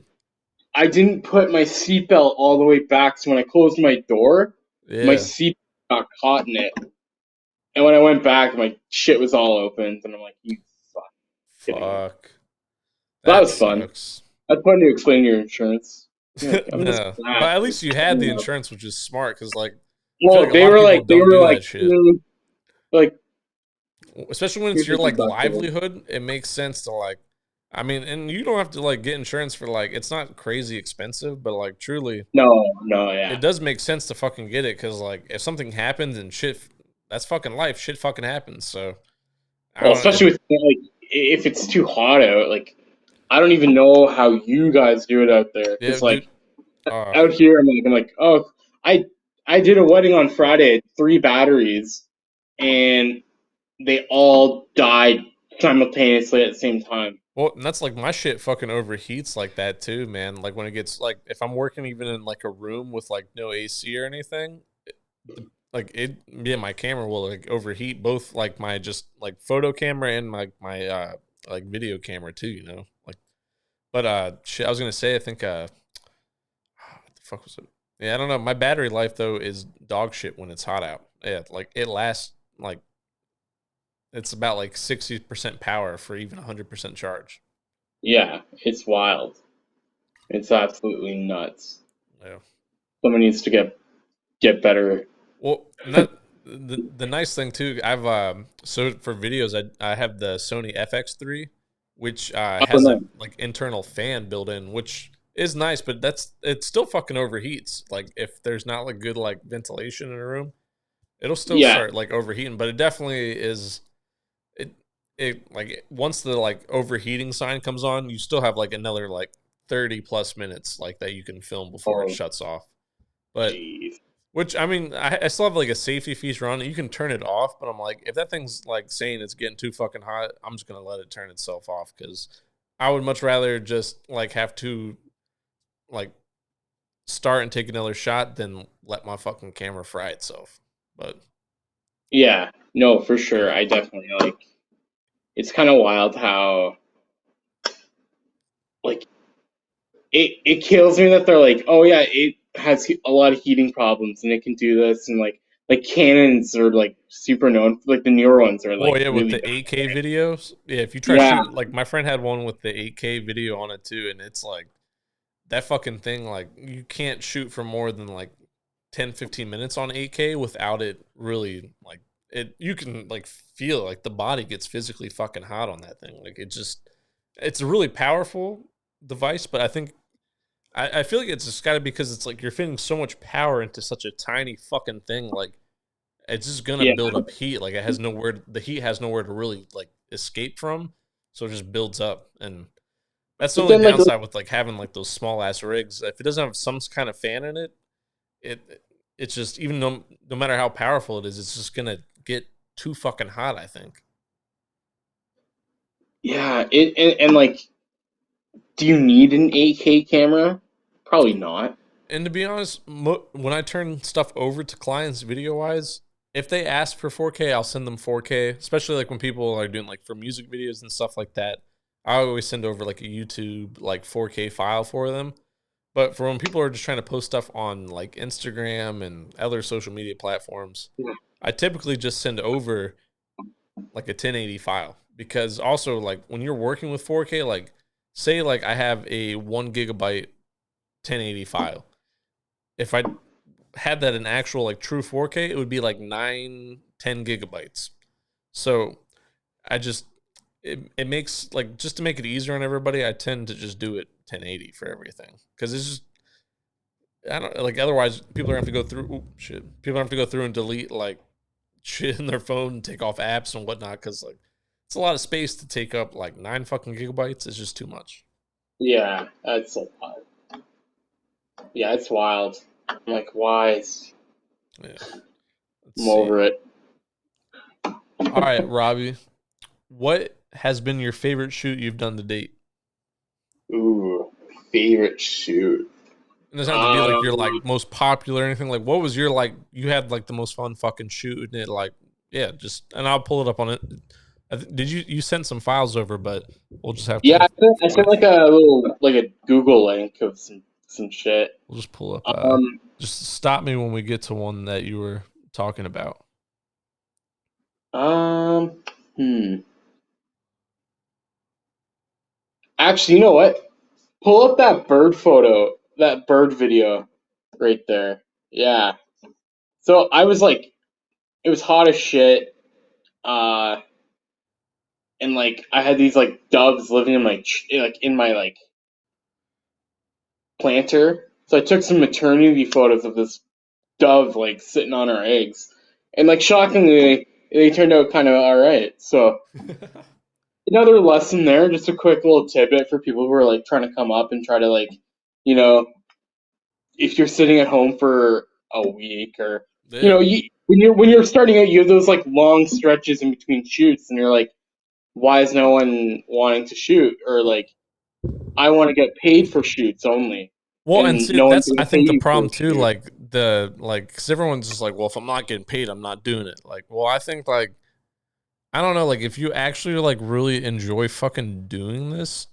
I didn't put my seatbelt all the way back, so when I closed my door, my seatbelt got caught in it. And when I went back, my shit was all open, and I'm like, "You fuck." That was fun. That's fun to explain your insurance. Like, no, but at least you had the insurance, which is smart, because like, they were like, especially when it's your like livelihood, it makes sense to like. I mean, and you don't have to like get insurance for like, it's not crazy expensive, but like truly, it does make sense to fucking get it, because like if something happens and shit, that's fucking life. Shit fucking happens. So, especially with like if it's too hot out, like I don't even know how you guys do it out there. It's like out here, I'm like, oh, I did a wedding on Friday, 3 batteries, and they all died simultaneously at the same time. Well, and that's like my shit fucking overheats like that too, man. Like when it gets like if I'm working even in like a room with like no AC or anything, my camera will like overheat, both like my just like photo camera and my like video camera too, you know. Like shit, I was gonna say I think what the fuck was it? Yeah, I don't know. My battery life though is dog shit when it's hot out. Yeah, like it lasts like it's about like 60% power for even 100% charge. Yeah, it's wild. It's absolutely nuts. Yeah. Someone needs to get better. Well, the nice thing too, I've so for videos I have the Sony FX3, which has a like internal fan built in, which is nice, but it still fucking overheats. Like if there's not like good like ventilation in a room, it'll still start like overheating. But it definitely is. It like once the like overheating sign comes on, you still have like another like 30 plus minutes like that you can film before it shuts off. But which I mean, I still have like a safety feature on it. You can turn it off, but I'm like, if that thing's like saying it's getting too fucking hot, I'm just gonna let it turn itself off because I would much rather just like have to like start and take another shot than let my fucking camera fry itself. But yeah, no, for sure. I definitely like. It's kind of wild how like it kills me that they're like, oh yeah, it has a lot of heating problems and it can do this, and like Canons are like super known, like the newer ones are like yeah, really with the 8K videos. Yeah, if you try shoot like my friend had one with the 8K video on it too, and it's like that fucking thing, like you can't shoot for more than like 10-15 minutes on 8K without it really like it. You can like feel like the body gets physically fucking hot on that thing. Like it's a really powerful device, but I think I feel like it's just got to because it's like you're fitting so much power into such a tiny fucking thing. Like it's just gonna build up heat. Like the heat has nowhere to really like escape from, so it just builds up. And that's the only downside with like having like those small ass rigs. If it doesn't have some kind of fan in it, it's just even no matter how powerful it is, it's just gonna get too fucking hot, I think. Yeah, and like, do you need an 8K camera? Probably not. And to be honest, when I turn stuff over to clients video wise, if they ask for 4K, I'll send them 4K. Especially like when people are doing like for music videos and stuff like that, I always send over like a YouTube like 4K file for them. But for when people are just trying to post stuff on like Instagram and other social media platforms, I typically just send over like a 1080 file, because also like when you're working with 4K, like say like I have a 1 GB 1080 file. If I had that in actual like true 4K, it would be like 9-10 gigabytes. So it makes like, just to make it easier on everybody, I tend to just do it 1080 for everything, because it's just, I don't like, otherwise people are gonna have to go through people have to go through and delete like shit in their phone and take off apps and whatnot, because like it's a lot of space to take up. Like 9 fucking gigabytes is just too much. Yeah, that's a lot. Yeah, it's wild. I'm like, why? I'm over it. All right, Robbie, what has been your favorite shoot you've done to date? Ooh, favorite shoot. It doesn't have to be like your like most popular or anything. Like, what was your like? You had like the most fun fucking shoot, and it like, yeah, just, and I'll pull it up on it. Did you sent some files over? But we'll just have to. Yeah, I sent like a little like a Google link of some shit. We'll just pull up. Just stop me when we get to one that you were talking about. Actually, you know what? Pull up that bird photo, that bird video right there. Yeah. So I was like, it was hot as shit. And like I had these like doves living in my like planter. So I took some maternity photos of this dove like sitting on her eggs, and like shockingly, they turned out kind of all right. So another lesson there, just a quick little tidbit for people who are like trying to come up and try to like, you know, if you're sitting at home for a week, or when you're starting out, you have those like long stretches in between shoots, and you're like, why is no one wanting to shoot? Or like, I want to get paid for shoots only. Well, and see, no one's that's going I to pay think the you for problem a too. shoot. Because everyone's just like, well, if I'm not getting paid, I'm not doing it. Like, well, I think like, I don't know, like if you actually like really enjoy fucking doing this,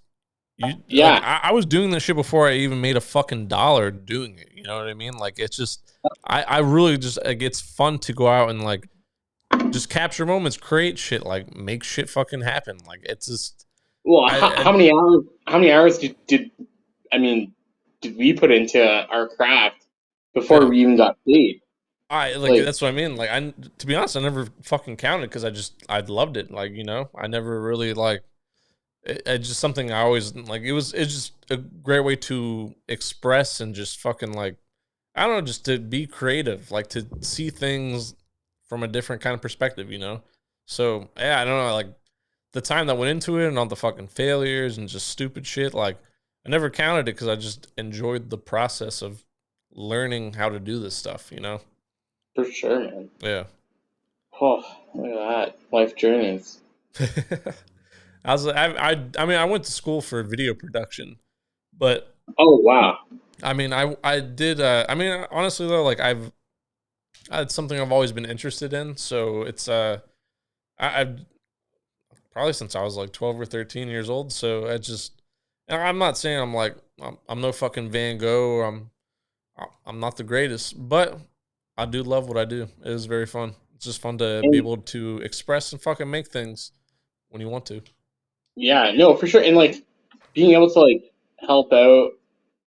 like I was doing this shit before I even made a fucking dollar doing it. You know what I mean? Like it's just, I really just like it's fun to go out and like just capture moments, create shit, like make shit fucking happen. Like it's just. Well, how many hours? How many hours did we put into our craft before we even got paid? Like that's what I mean. Like to be honest, I never fucking counted because I loved it. Like I never really like it's just something I always like. It's just a great way to express and just fucking like I don't know, just to be creative, like to see things from a different kind of perspective. So yeah, I don't know, like the time that went into it and all the fucking failures and just stupid shit. Like I never counted it because I just enjoyed the process of learning how to do this stuff. For sure, man. Yeah. Oh, look at that. Life journeys. I went to school for video production, but oh wow. I did honestly though, like it's something I've always been interested in. So it's I've probably since I was like 12 or 13 years old. So and I'm not saying I'm like I'm no fucking Van Gogh. Or I'm not the greatest, but I do love what I do. It is very fun. It's just fun to be able to express and fucking make things when you want to. Yeah, no, for sure. And like being able to like help out,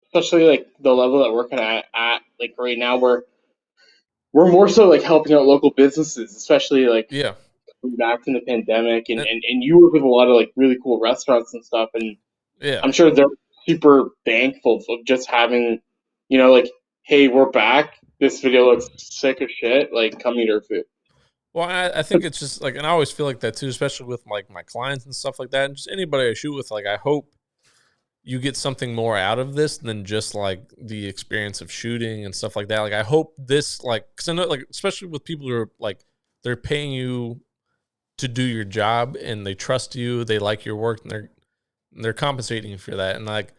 especially like the level that we're kind of at like right now, we're more so like helping out local businesses, especially like back from the pandemic, and you work with a lot of like really cool restaurants and stuff, and I'm sure they're super thankful for just having, like, hey, we're back. This video looks sick as shit. Like, come eat our food. Well, I think it's just like, and I always feel like that too, especially with like my clients and stuff like that, and just anybody I shoot with. Like, I hope you get something more out of this than just like the experience of shooting and stuff like that. Like, I hope this, like, because I know, like, especially with people who are like, they're paying you to do your job and they trust you, they like your work, and they're compensating you for that. And like,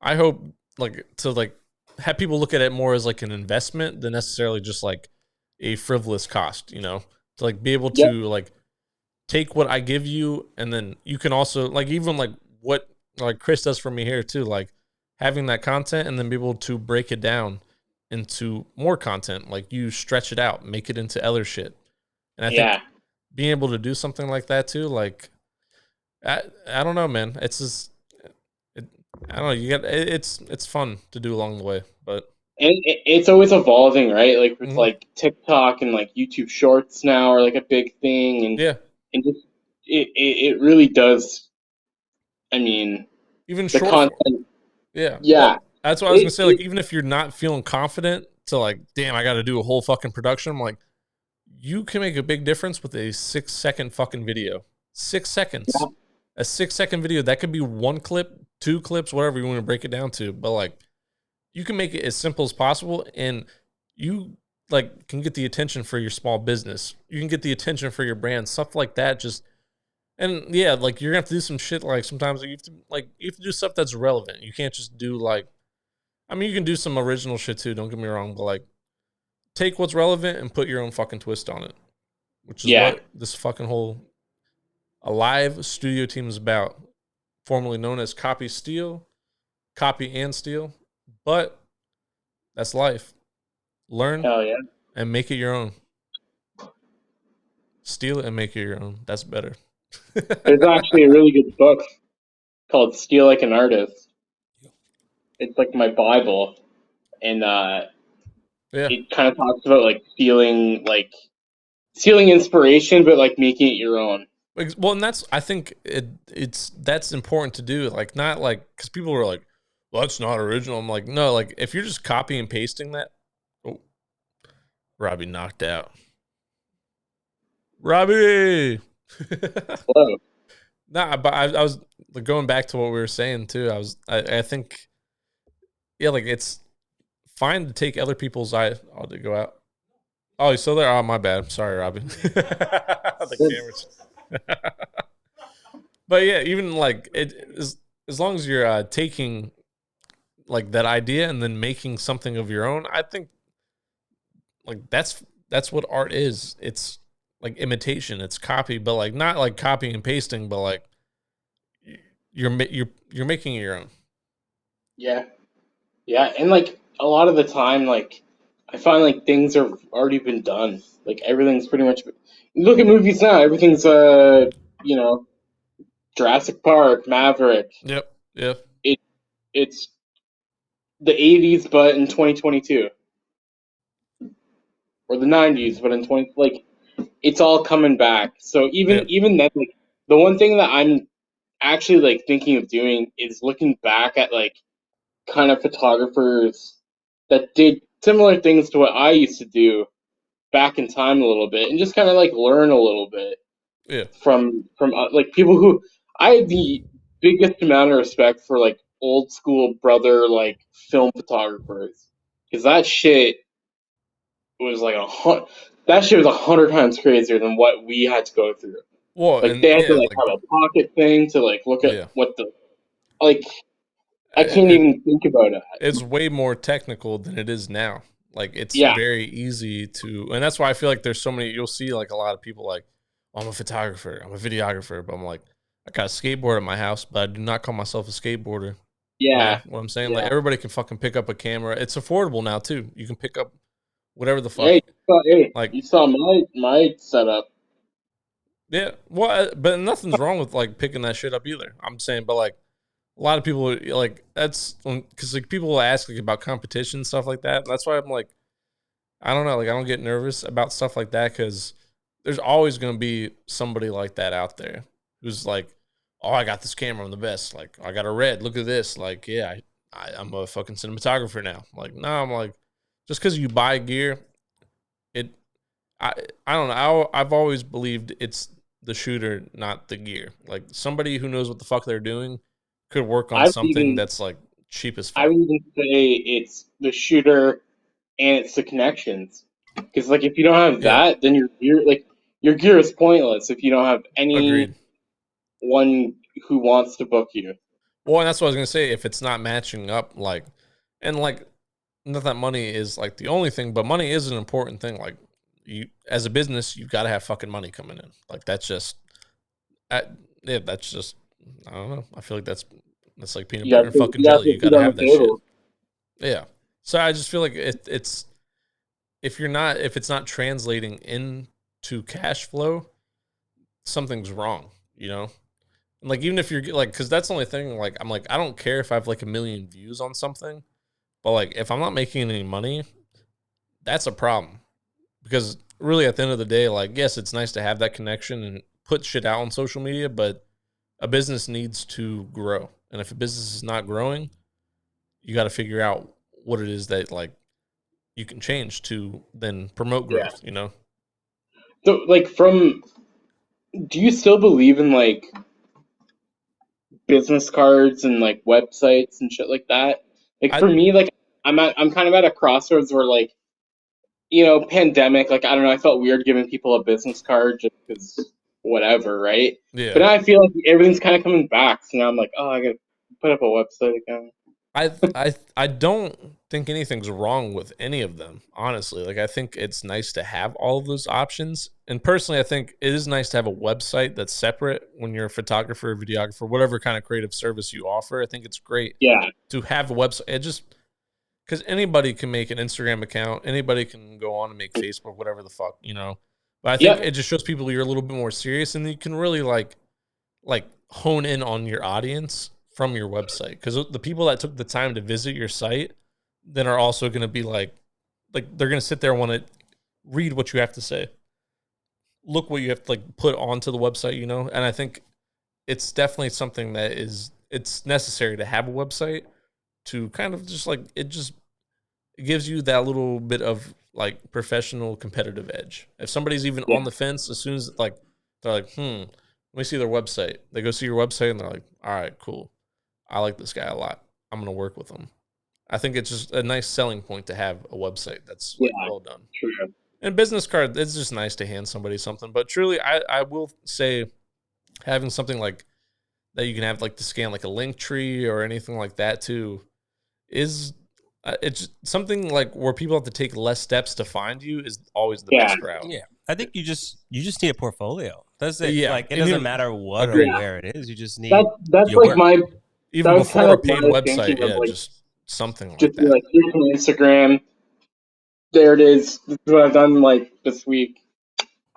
I hope like to like have people look at it more as like an investment than necessarily just like a frivolous cost, to like be able to like take what I give you, and then you can also like even like what like Chris does for me here too, like having that content and then be able to break it down into more content. Like you stretch it out, make it into other shit. And I think being able to do something like that too, like I don't know, man. It's just I don't know. It's fun to do along the way, but and it's always evolving, right? Like with like TikTok and like YouTube Shorts now are like a big thing, and just it really does. I mean, even the content. Yeah. Well, that's what I was gonna say. Like, even if you're not feeling confident to like, damn, I got to do a whole fucking production. I'm like, you can make a big difference with a 6-second fucking video. 6 seconds. Yeah. A 6-second video that could be one clip, 2 clips, whatever you want to break it down to. But like, you can make it as simple as possible, and you like can get the attention for your small business. You can get the attention for your brand, stuff like that. Just and yeah, like you're gonna have to do some shit. Like sometimes you have to do stuff that's relevant. You can't just do like, I mean, you can do some original shit too. Don't get me wrong, but like, take what's relevant and put your own fucking twist on it, which is what this fucking whole Alive studio team is about. Formerly known as Copy and Steal. But that's life. Learn and make it your own. Steal it and make it your own. That's better. There's actually a really good book called Steal Like an Artist. It's like my Bible. And it kind of talks about like stealing inspiration, but like making it your own. Well, and I think that's important to do. Like, not like, because people are like, well, that's not original. I'm like, no, like if you're just copying and pasting that. Oh, Robbi knocked out. Robbi. Hello. Nah, but I was going back to what we were saying too. I think, yeah, like it's fine to take other people's eye. Oh, did it go out? Oh, he's still there? Oh, my bad. Sorry, Robbie. The cameras. But yeah, even like it is, as long as you're taking like that idea and then making something of your own, I think like that's what art is. It's like imitation, it's copy, but like not like copying and pasting, but like you're making it your own. Yeah, yeah, and like a lot of the time, like I find like things have already been done. Like everything's pretty much. You look at movies now, everything's you know, Jurassic Park, Maverick. Yep. Yep. It's the '80s, but in 2022, or the '90s, but in 20 like it's all coming back. So Yep. even then, like the one thing that I'm actually like thinking of doing is looking back at like kind of photographers that did similar things to what I used to do back in time a little bit, and just kind of like learn a little bit Yeah. from like people who I had the biggest amount of respect for, like old school brother like film photographers, because that shit was like that shit was 100 times crazier than what we had to go through. Well, Like and they had to yeah, like like have a pocket thing to like look at yeah, what the like. I can't it, even think about it. it's way more technical than it is now. Like it's Yeah, very easy to, and that's why I feel like there's so many. You'll see like a lot of people like, oh, I'm a photographer, I'm a videographer, but I'm like, I got a skateboard at my house, but I do not call myself a skateboarder. You know yeah, what I'm saying? Like yeah, everybody can fucking pick up a camera. It's affordable now too. You can pick up whatever the yeah. fuck. Hey, Like you saw my setup. yeah, well, but nothing's wrong with like picking that shit up either. I'm saying, but like a lot of people like that's because like people will ask like about competition and stuff like that. That's why I'm like, I don't know, like I don't get nervous about stuff like that because there's always going to be somebody like that out there who's like, oh, I got this camera, I'm the best. Like I got a red. Look at this. Like yeah, I'm a fucking cinematographer now. Like no, I'm like just because you buy gear, it I I don't know. I've always believed it's the shooter, not the gear. Like somebody who knows what the fuck they're doing could work on I would something even that's like cheap as I fuck. would even say it's the shooter and it's the connections. Because like if you don't have Yeah, that, then your gear is pointless if you don't have anyone agreed. who wants to book you. Well, and that's what I was gonna say. If it's not matching up, like, and like, not that money is like the only thing, but money is an important thing. Like, you as a business, you've got to have fucking money coming in. Like, that's just, I, yeah, that's just, I don't know. I feel like that's like peanut butter and fucking You got jelly. to You got feed to on the have that shit. table. Yeah. So I just feel like it's if it's not translating into cash flow, something's wrong. You know. Like even if you're like, because that's the only thing. Like I'm like, I don't care if I have like a million views on something, but like if I'm not making any money, that's a problem. Because really, at the end of the day, like yes, it's nice to have that connection and put shit out on social media, but a business needs to grow. And if a business is not growing, you got to figure out what it is that like you can change to then promote Yeah. growth. You know? So like do you still believe in like business cards and like websites and shit like that? Like I for me, like I'm kind of at a crossroads where like, pandemic, like I don't know, I felt weird giving people a business card just because whatever, right? But yeah. now I feel like everything's kind of coming back, so now I'm like, oh, I gotta put up a website again. I don't think anything's wrong with any of them, honestly. Like I think it's nice to have all of those options. And personally, I think it is nice to have a website that's separate when you're a photographer, videographer, whatever kind of creative service you offer. I think it's great Yeah, to have a website. It just because anybody can make an Instagram account, anybody can go on and make Facebook, whatever the fuck, you know. But I think yeah, it just shows people you're a little bit more serious and you can really like hone in on your audience from your website because the people that took the time to visit your site then are also going to be like they're going to sit there and want to read what you have to say, look what you have to like put onto the website, you know. And I think it's definitely something that is it's necessary to have a website to kind of just like it gives you that little bit of like professional competitive edge. If somebody's even yeah, on the fence, as soon as like they're like, let me see their website. They go see your website and they're like, all right, cool. I like this guy a lot. I'm gonna work with him. I think it's just a nice selling point to have a website that's like well done. True. And business card, it's just nice to hand somebody something. But truly, I will say having something like that you can have like to scan like a link tree or anything like that too is it's something like where people have to take less steps to find you is always the best route. Yeah, I think you just need a portfolio. That's it. Yeah, like it doesn't matter what or where it is. You just need that's your like work. Even before a paid website. Yeah, like, just something like just that. Like here's my Instagram. There it is. This is what I've done like this week.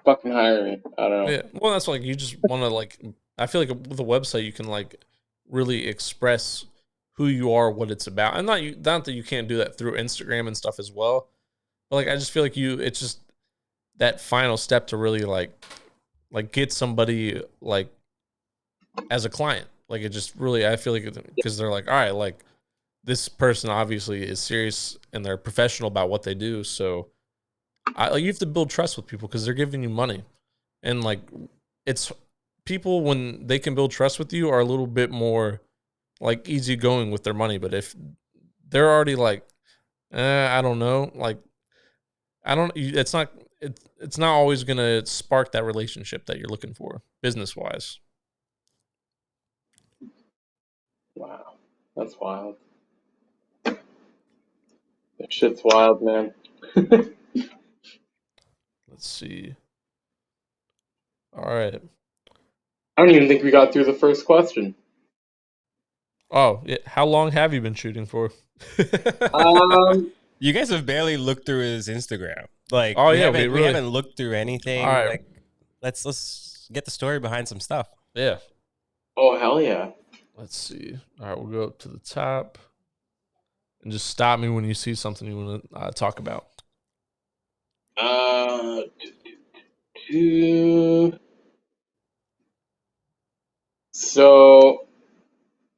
Fucking hire me. I don't know. Yeah, well, that's like you just want to like. I feel like with a website you can like really express who you are, what it's about, and not that you can't do that through Instagram and stuff as well. But like I just feel like it's just that final step to really like get somebody like as a client. Like it just really, I feel like because they're like, all right, like this person obviously is serious and they're professional about what they do. So like you have to build trust with people because they're giving you money, and like it's people when they can build trust with you are a little bit more like easygoing with their money. But if they're already like, I don't know, like it's not always gonna spark that relationship that you're looking for business wise. Wow, that's wild. That shit's wild, man. Let's see. All right. I don't even think we got through the first question. Oh, yeah. How long have you been shooting for? You guys have barely looked through his Instagram. Like, oh we yeah, we haven't looked through anything. All right. Like, let's get the story behind some stuff. Yeah. Oh hell yeah. Let's see. All right, we'll go up to the top, and just stop me when you see something you want to talk about. So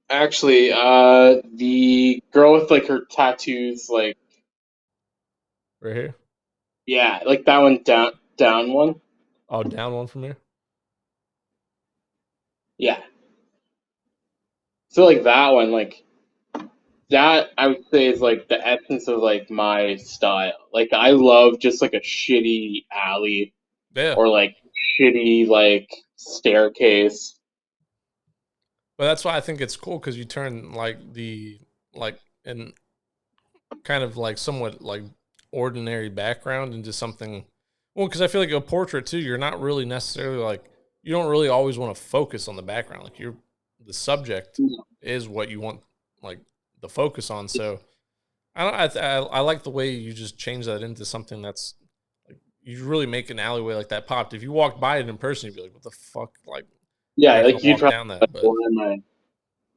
actually, the girl with like her tattoos, like right here. Yeah, like that one down one. Oh, down one from here. Yeah. So like that one, like that, I would say is like the essence of like my style. Like I love just like a shitty alley, or like shitty like staircase. But that's why I think it's cool because you turn like in kind of like somewhat like ordinary background into something. Well, because I feel like a portrait too, you're not really necessarily like you don't really always want to focus on the background. Like the subject is what you want like the focus on. So I like the way you just change that into something that's like you really make an alleyway like that popped. If you walked by it in person, you'd be like, "What the fuck?" Like yeah, like you walk down that. But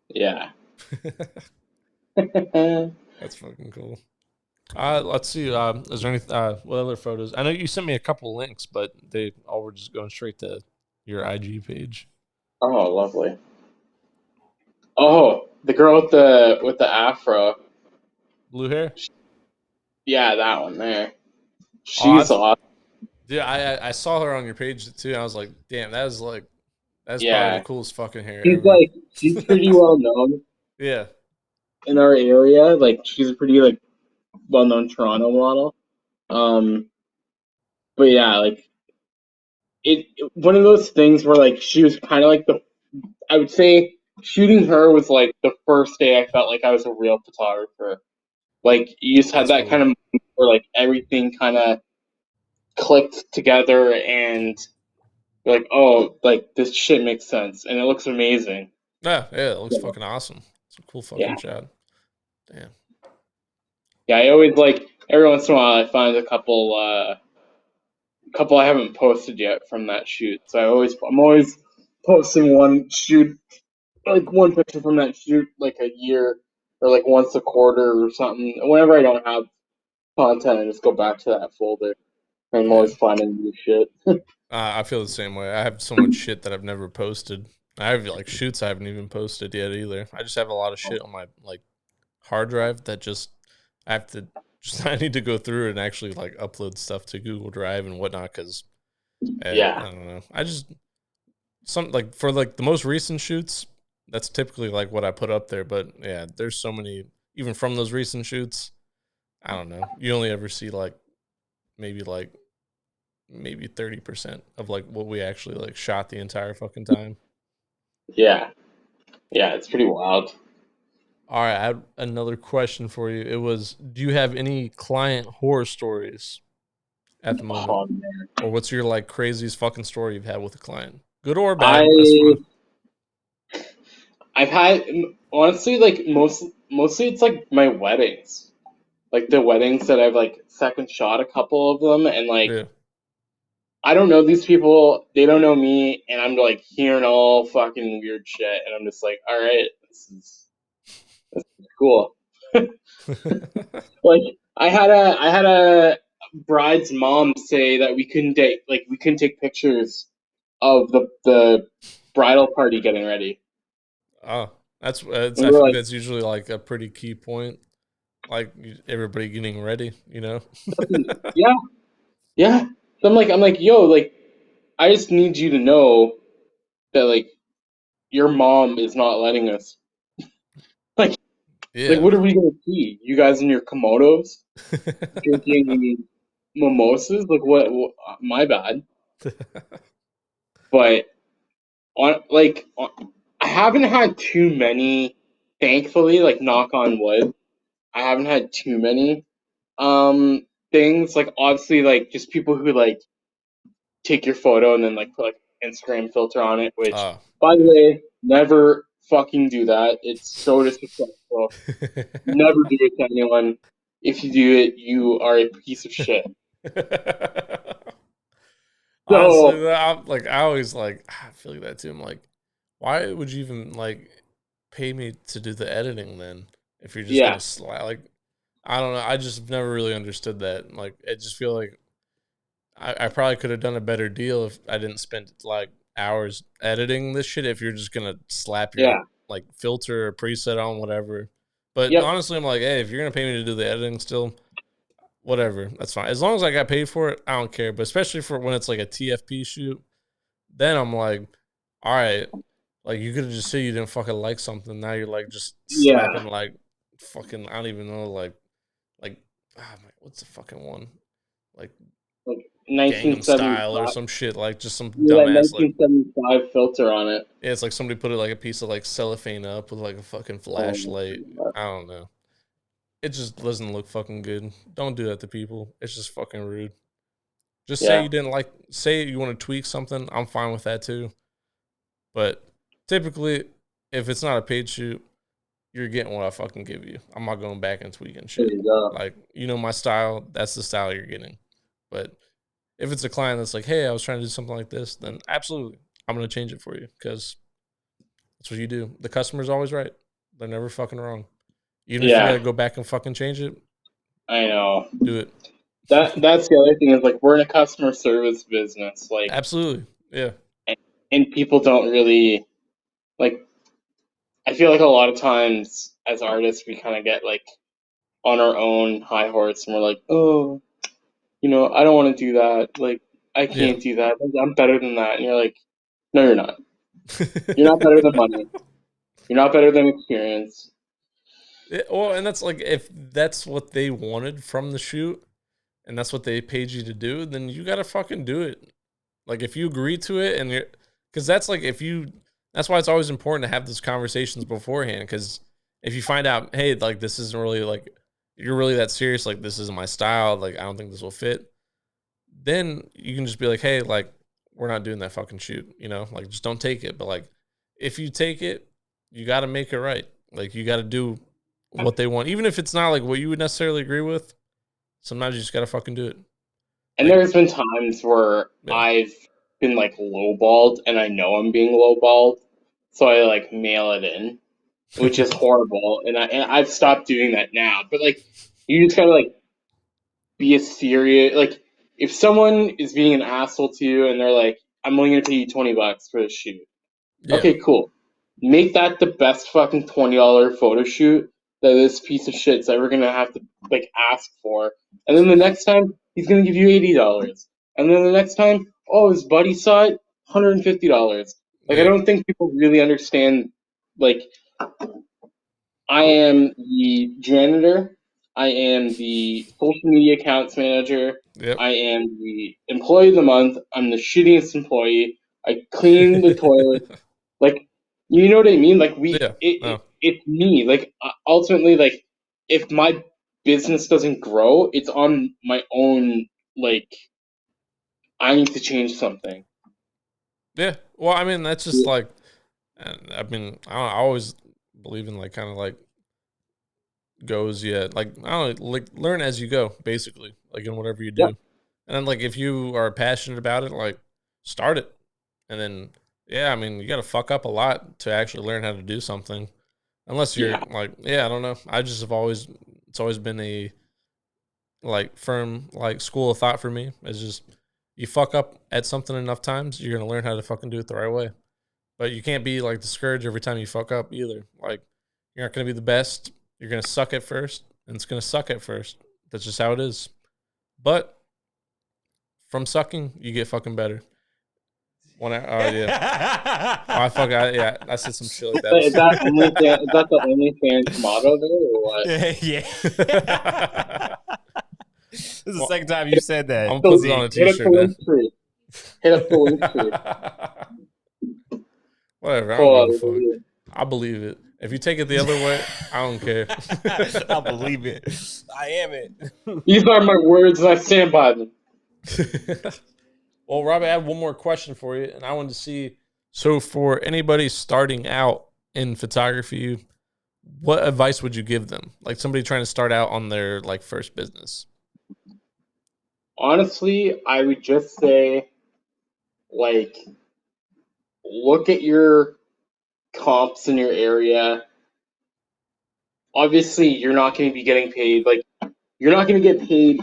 yeah, that's fucking cool. Let's see. Is there any what other photos? I know you sent me a couple links, but they all were just going straight to your IG page. Oh, lovely. Oh, the girl with the afro, blue hair. Yeah, that one there. She's awesome. Dude, I saw her on your page too. I was like, damn, that's probably the coolest fucking hair. She's pretty well known. Yeah. In our area, like she's a pretty like well known Toronto model. But yeah, like it one of those things where like she was kind of like I would say shooting her was like the first day I felt like I was a real photographer. Like you just had that kind of moment where like everything kind of clicked together and you're like, oh, like this shit makes sense and it looks amazing. Yeah, it looks fucking awesome. It's a cool fucking shot. Damn. Yeah, I always like every once in a while I find a couple I haven't posted yet from that shoot. So I'm always posting one shoot, like one picture from that shoot, like a year or like once a quarter or something. Whenever I don't have content, I just go back to that folder. And I'm always finding new shit. I feel the same way. I have so much shit that I've never posted. I have like shoots I haven't even posted yet either. I just have a lot of shit on my like hard drive that just I need to go through it and actually like upload stuff to Google Drive and whatnot because I don't know. I just like for like the most recent shoots, that's typically like what I put up there. But yeah, there's so many. even from those recent shoots, I don't know. You only ever see like maybe 30% of like what we actually like shot the entire fucking time. Yeah. Yeah, it's pretty wild. All right, I have another question for you. It was, do you have any client horror stories at the moment? Oh, man. Or what's your like craziest fucking story you've had with a client? Good or bad, that's fine. I've had, honestly, like mostly it's like my weddings. Like the weddings that I've like second shot a couple of them, and like Yeah. I don't know these people, they don't know me, and I'm like hearing all fucking weird shit, and I'm just like, all right, this is cool. Like I had a bride's mom say that we couldn't take pictures of the bridal party getting ready. Oh, I And we're think like, that's usually like a pretty key point. Like everybody getting ready, you know? yeah, yeah. So I'm like, yo, like I just need you to know that like your mom is not letting us. Like Yeah. what are we gonna see? You guys in your komodos drinking mimosas? Like what my bad. But I haven't had too many, thankfully, like knock on wood. I haven't had too many things. Like obviously like just people who like take your photo and then like put like Instagram filter on it, which by the way, never fucking do that. It's so disrespectful. Never do it to anyone. If you do it, you are a piece of shit. Honestly, So I always like I feel like that too. I'm like, why would you even like pay me to do the editing then if you're just yeah, gonna like I don't know. I just never really understood that. Like I just feel like I probably could have done a better deal if I didn't spend like hours editing this shit. If you're just gonna slap your yeah, like filter or preset on whatever. But yep, honestly, I'm like, hey, if you're gonna pay me to do the editing still, whatever, that's fine. As long as I got paid for it, I don't care. But especially for when it's like a TFP shoot, then I'm like, all right, like you could have just said you didn't fucking like something. Now you're like just yeah. slapping like fucking I don't even know like what's the fucking one like Like Gangnam Style or 1975. some shit like just some Yeah, dumbass like 1975 filter on it. yeah, it's like somebody put it like a piece of like cellophane up with like a fucking Oh my flashlight. God. I don't know. It just doesn't look fucking good. Don't do that to people. It's just fucking rude. Just say Yeah, you didn't like. Say you want to tweak something. I'm fine with that too. But typically, if it's not a paid shoot, you're getting what I fucking give you. I'm not going back and tweaking there shit. you go. Like my style. That's the style you're getting. But if it's a client that's like, hey, I was trying to do something like this, then absolutely, I'm gonna change it for you because that's what you do. The customer's always right. They're never fucking wrong. Even if you got to Yeah, go back and fucking change it, I know. do it. That's the other thing is like we're in a customer service business, like, Absolutely. Yeah. and people don't really like. I feel like a lot of times as artists we kind of get like on our own high horse and we're like, oh, I don't want to do that. Like, I Yeah. can't do that. I'm better than that. And you're like, no, you're not. You're not better than money. You're not better than experience. Well, and that's like if that's what they wanted from the shoot and that's what they paid you to do, then you got to fucking do it. Like if you agree to it and you're, because that's like if you, that's why it's always important to have those conversations beforehand. Because if you find out, hey, like this isn't really like, you're really that serious, like this isn't my style, like I don't think this will fit, then you can just be like, hey, like we're not doing that fucking shoot, like just don't take it. But like if you take it, you got to make it right. Like you got to do what they want, even if it's not like what you would necessarily agree with. Sometimes you just got to fucking do it. And Like, there's been times where yeah, I've been like lowballed and I know I'm being lowballed, so I like mail it in, which is horrible. And I've stopped doing that now. But like, you just gotta like be a serious like if someone is being an asshole to you and they're like, I'm only gonna pay you $20 for this shoot. yeah, Okay, cool. Make that the best fucking $20 photo shoot that this piece of shit's ever gonna have to like ask for. And then the next time he's gonna give you $80. And then the next time, oh, his buddy saw it, $150. Like I yeah, don't think people really understand like I am the janitor. I am the social media accounts manager. Yep. I am the employee of the month. I'm the shittiest employee. I clean the toilet. Like, you know what I mean? Like, it's me. Like, ultimately, like, if my business doesn't grow, it's on my own. Like, I need to change something. Yeah. Well, I mean, that's just like, I mean, I always believe in like kind of like goes, like, I don't know, like learn as you go, basically, like in whatever you do. Yeah. And then like if you are passionate about it, like start it. And then I mean, you got to fuck up a lot to actually learn how to do something. Unless you're like, I don't know. I just have always, it's always been a like firm like school of thought for me. It's just you fuck up at something enough times, you're gonna learn how to fucking do it the right way. But you can't be like discouraged every time you fuck up either. Like you're not gonna be the best. You're gonna suck at first, and it's gonna suck at first. That's just how it is. But from sucking, you get fucking better. When I said some shit like that. Is that the OnlyFans motto there, or what? Yeah. This is the second time you said that. I'm putting it on a t-shirt now. Hit up the link tree. Whatever. I don't give a fuck. I believe it. If you take it the other way, I don't care. I believe it. I am it. These are my words, and I stand by them. Well, Rob, I have one more question for you, and I wanted to see. So, for anybody starting out in photography, what advice would you give them? Like somebody trying to start out on their like first business. Honestly, I would just say, like, look at your comps in your area. Obviously, you're not going to be getting paid. Like, you're not going to get paid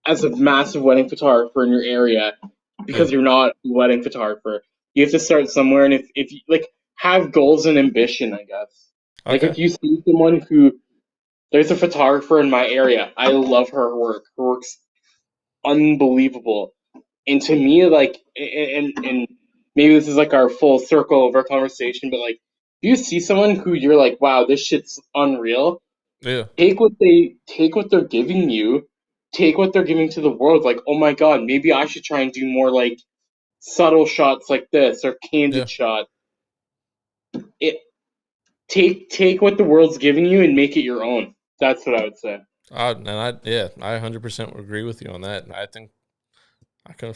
as a massive wedding photographer in your area because you're not a wedding photographer. You have to start somewhere, and if you, like, have goals and ambition, I guess. Like, if you see someone who, there's a photographer in my area, I love her work. Her work's unbelievable. And to me, like, and maybe this is like our full circle of our conversation, but like, if you see someone who you're like, wow, this shit's unreal, take what they're giving you, take what they're giving to the world. Like, oh my god, maybe I should try and do more like subtle shots like this or candid shot. Take what the world's giving you and make it your own. That's what I would say. And I 100% agree with you on that. I think I could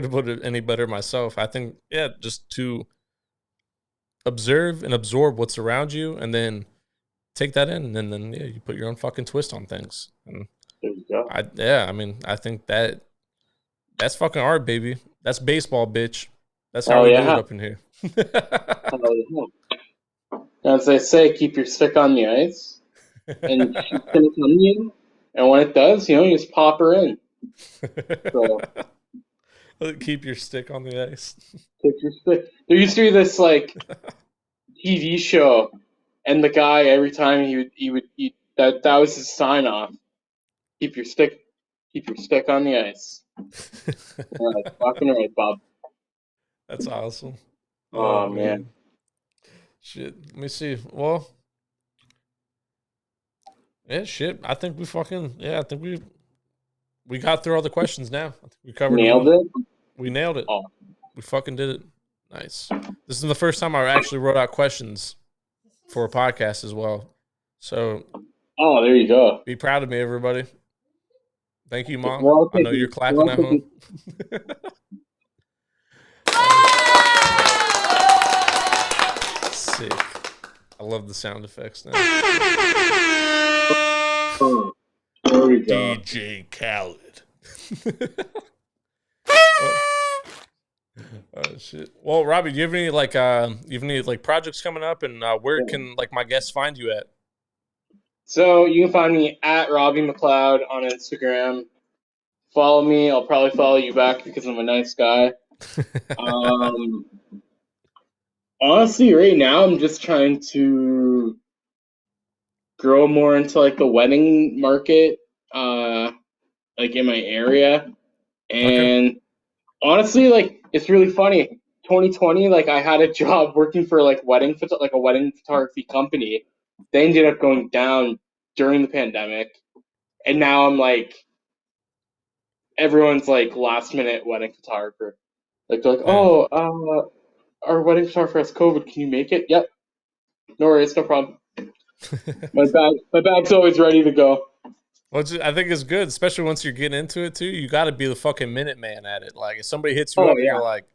have put it any better myself. I think just to observe and absorb what's around you, and then take that in, and then you put your own fucking twist on things. And there you go. I mean, I think that's fucking art, baby. That's baseball, bitch. That's how we do it up in here. As they say, keep your stick on the ice, and she's gonna come to you. And when it does, you just pop her in. So keep your stick on the ice. Keep your stick. There used to be this like TV show, and the guy every time he would that was his sign off. Keep your stick on the ice. Right, fucking right, Bob. That's awesome. Oh man. Shit. Let me see. Well, shit. I think we fucking I think we got through all the questions now. I think we covered it. We nailed it. Oh. We fucking did it. Nice. This is the first time I actually wrote out questions for a podcast as well. So there you go. Be proud of me, everybody. Thank you, Mom. I know you're clapping at home. Sick. I love the sound effects now. There we go. DJ Khaled. Oh shit. Well, Robbie, do you have any projects coming up, and where can like my guests find you at? So you can find me at Robbi McLeod on Instagram. Follow me. I'll probably follow you back because I'm a nice guy. Honestly, right now I'm just trying to grow more into like the wedding market, like in my area. And honestly, like it's really funny. 2020, like I had a job working for like a wedding photography company, They ended up going down during the pandemic, and now I'm like, everyone's like last minute wedding photographer. Like they're like, Yeah. oh, our wedding photographer has COVID. Can you make it? Yep. No worries, no problem. My bag's always ready to go. Well, I think it's good, especially once you're getting into it too. You got to be the fucking minute man at it. Like if somebody hits you Oh up and yeah. you're like,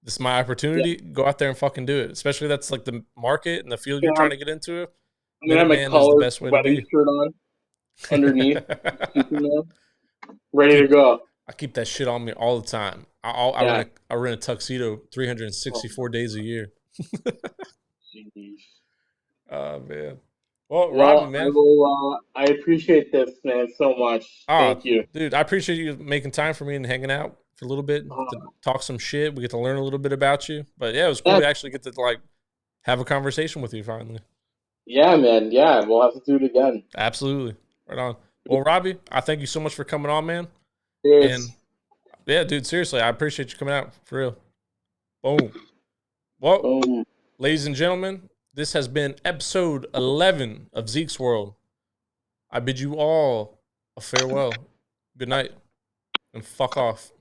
"This is my opportunity," go out there and fucking do it. Especially that's like the market and the field you're trying to get into. I'm gonna have my Minuteman is the collared best way to wedding be. shirt on underneath, ready to go. I keep that shit on me all the time. I rent a tuxedo 364 days a year. Oh man. Well, Robbi, man. I appreciate this, man, so much. Thank you, dude. I appreciate you making time for me and hanging out for a little bit to talk some shit. We get to learn a little bit about you. But yeah, it was cool to actually get to like have a conversation with you finally. Yeah, man. Yeah, we'll have to do it again. Absolutely. Right on. Well, Robbi, I thank you so much for coming on, man. Cheers. And yeah, dude, seriously, I appreciate you coming out for real. Boom. Well, ladies and gentlemen, this has been episode 11 of Zeke's World. I bid you all a farewell. Good night. And fuck off.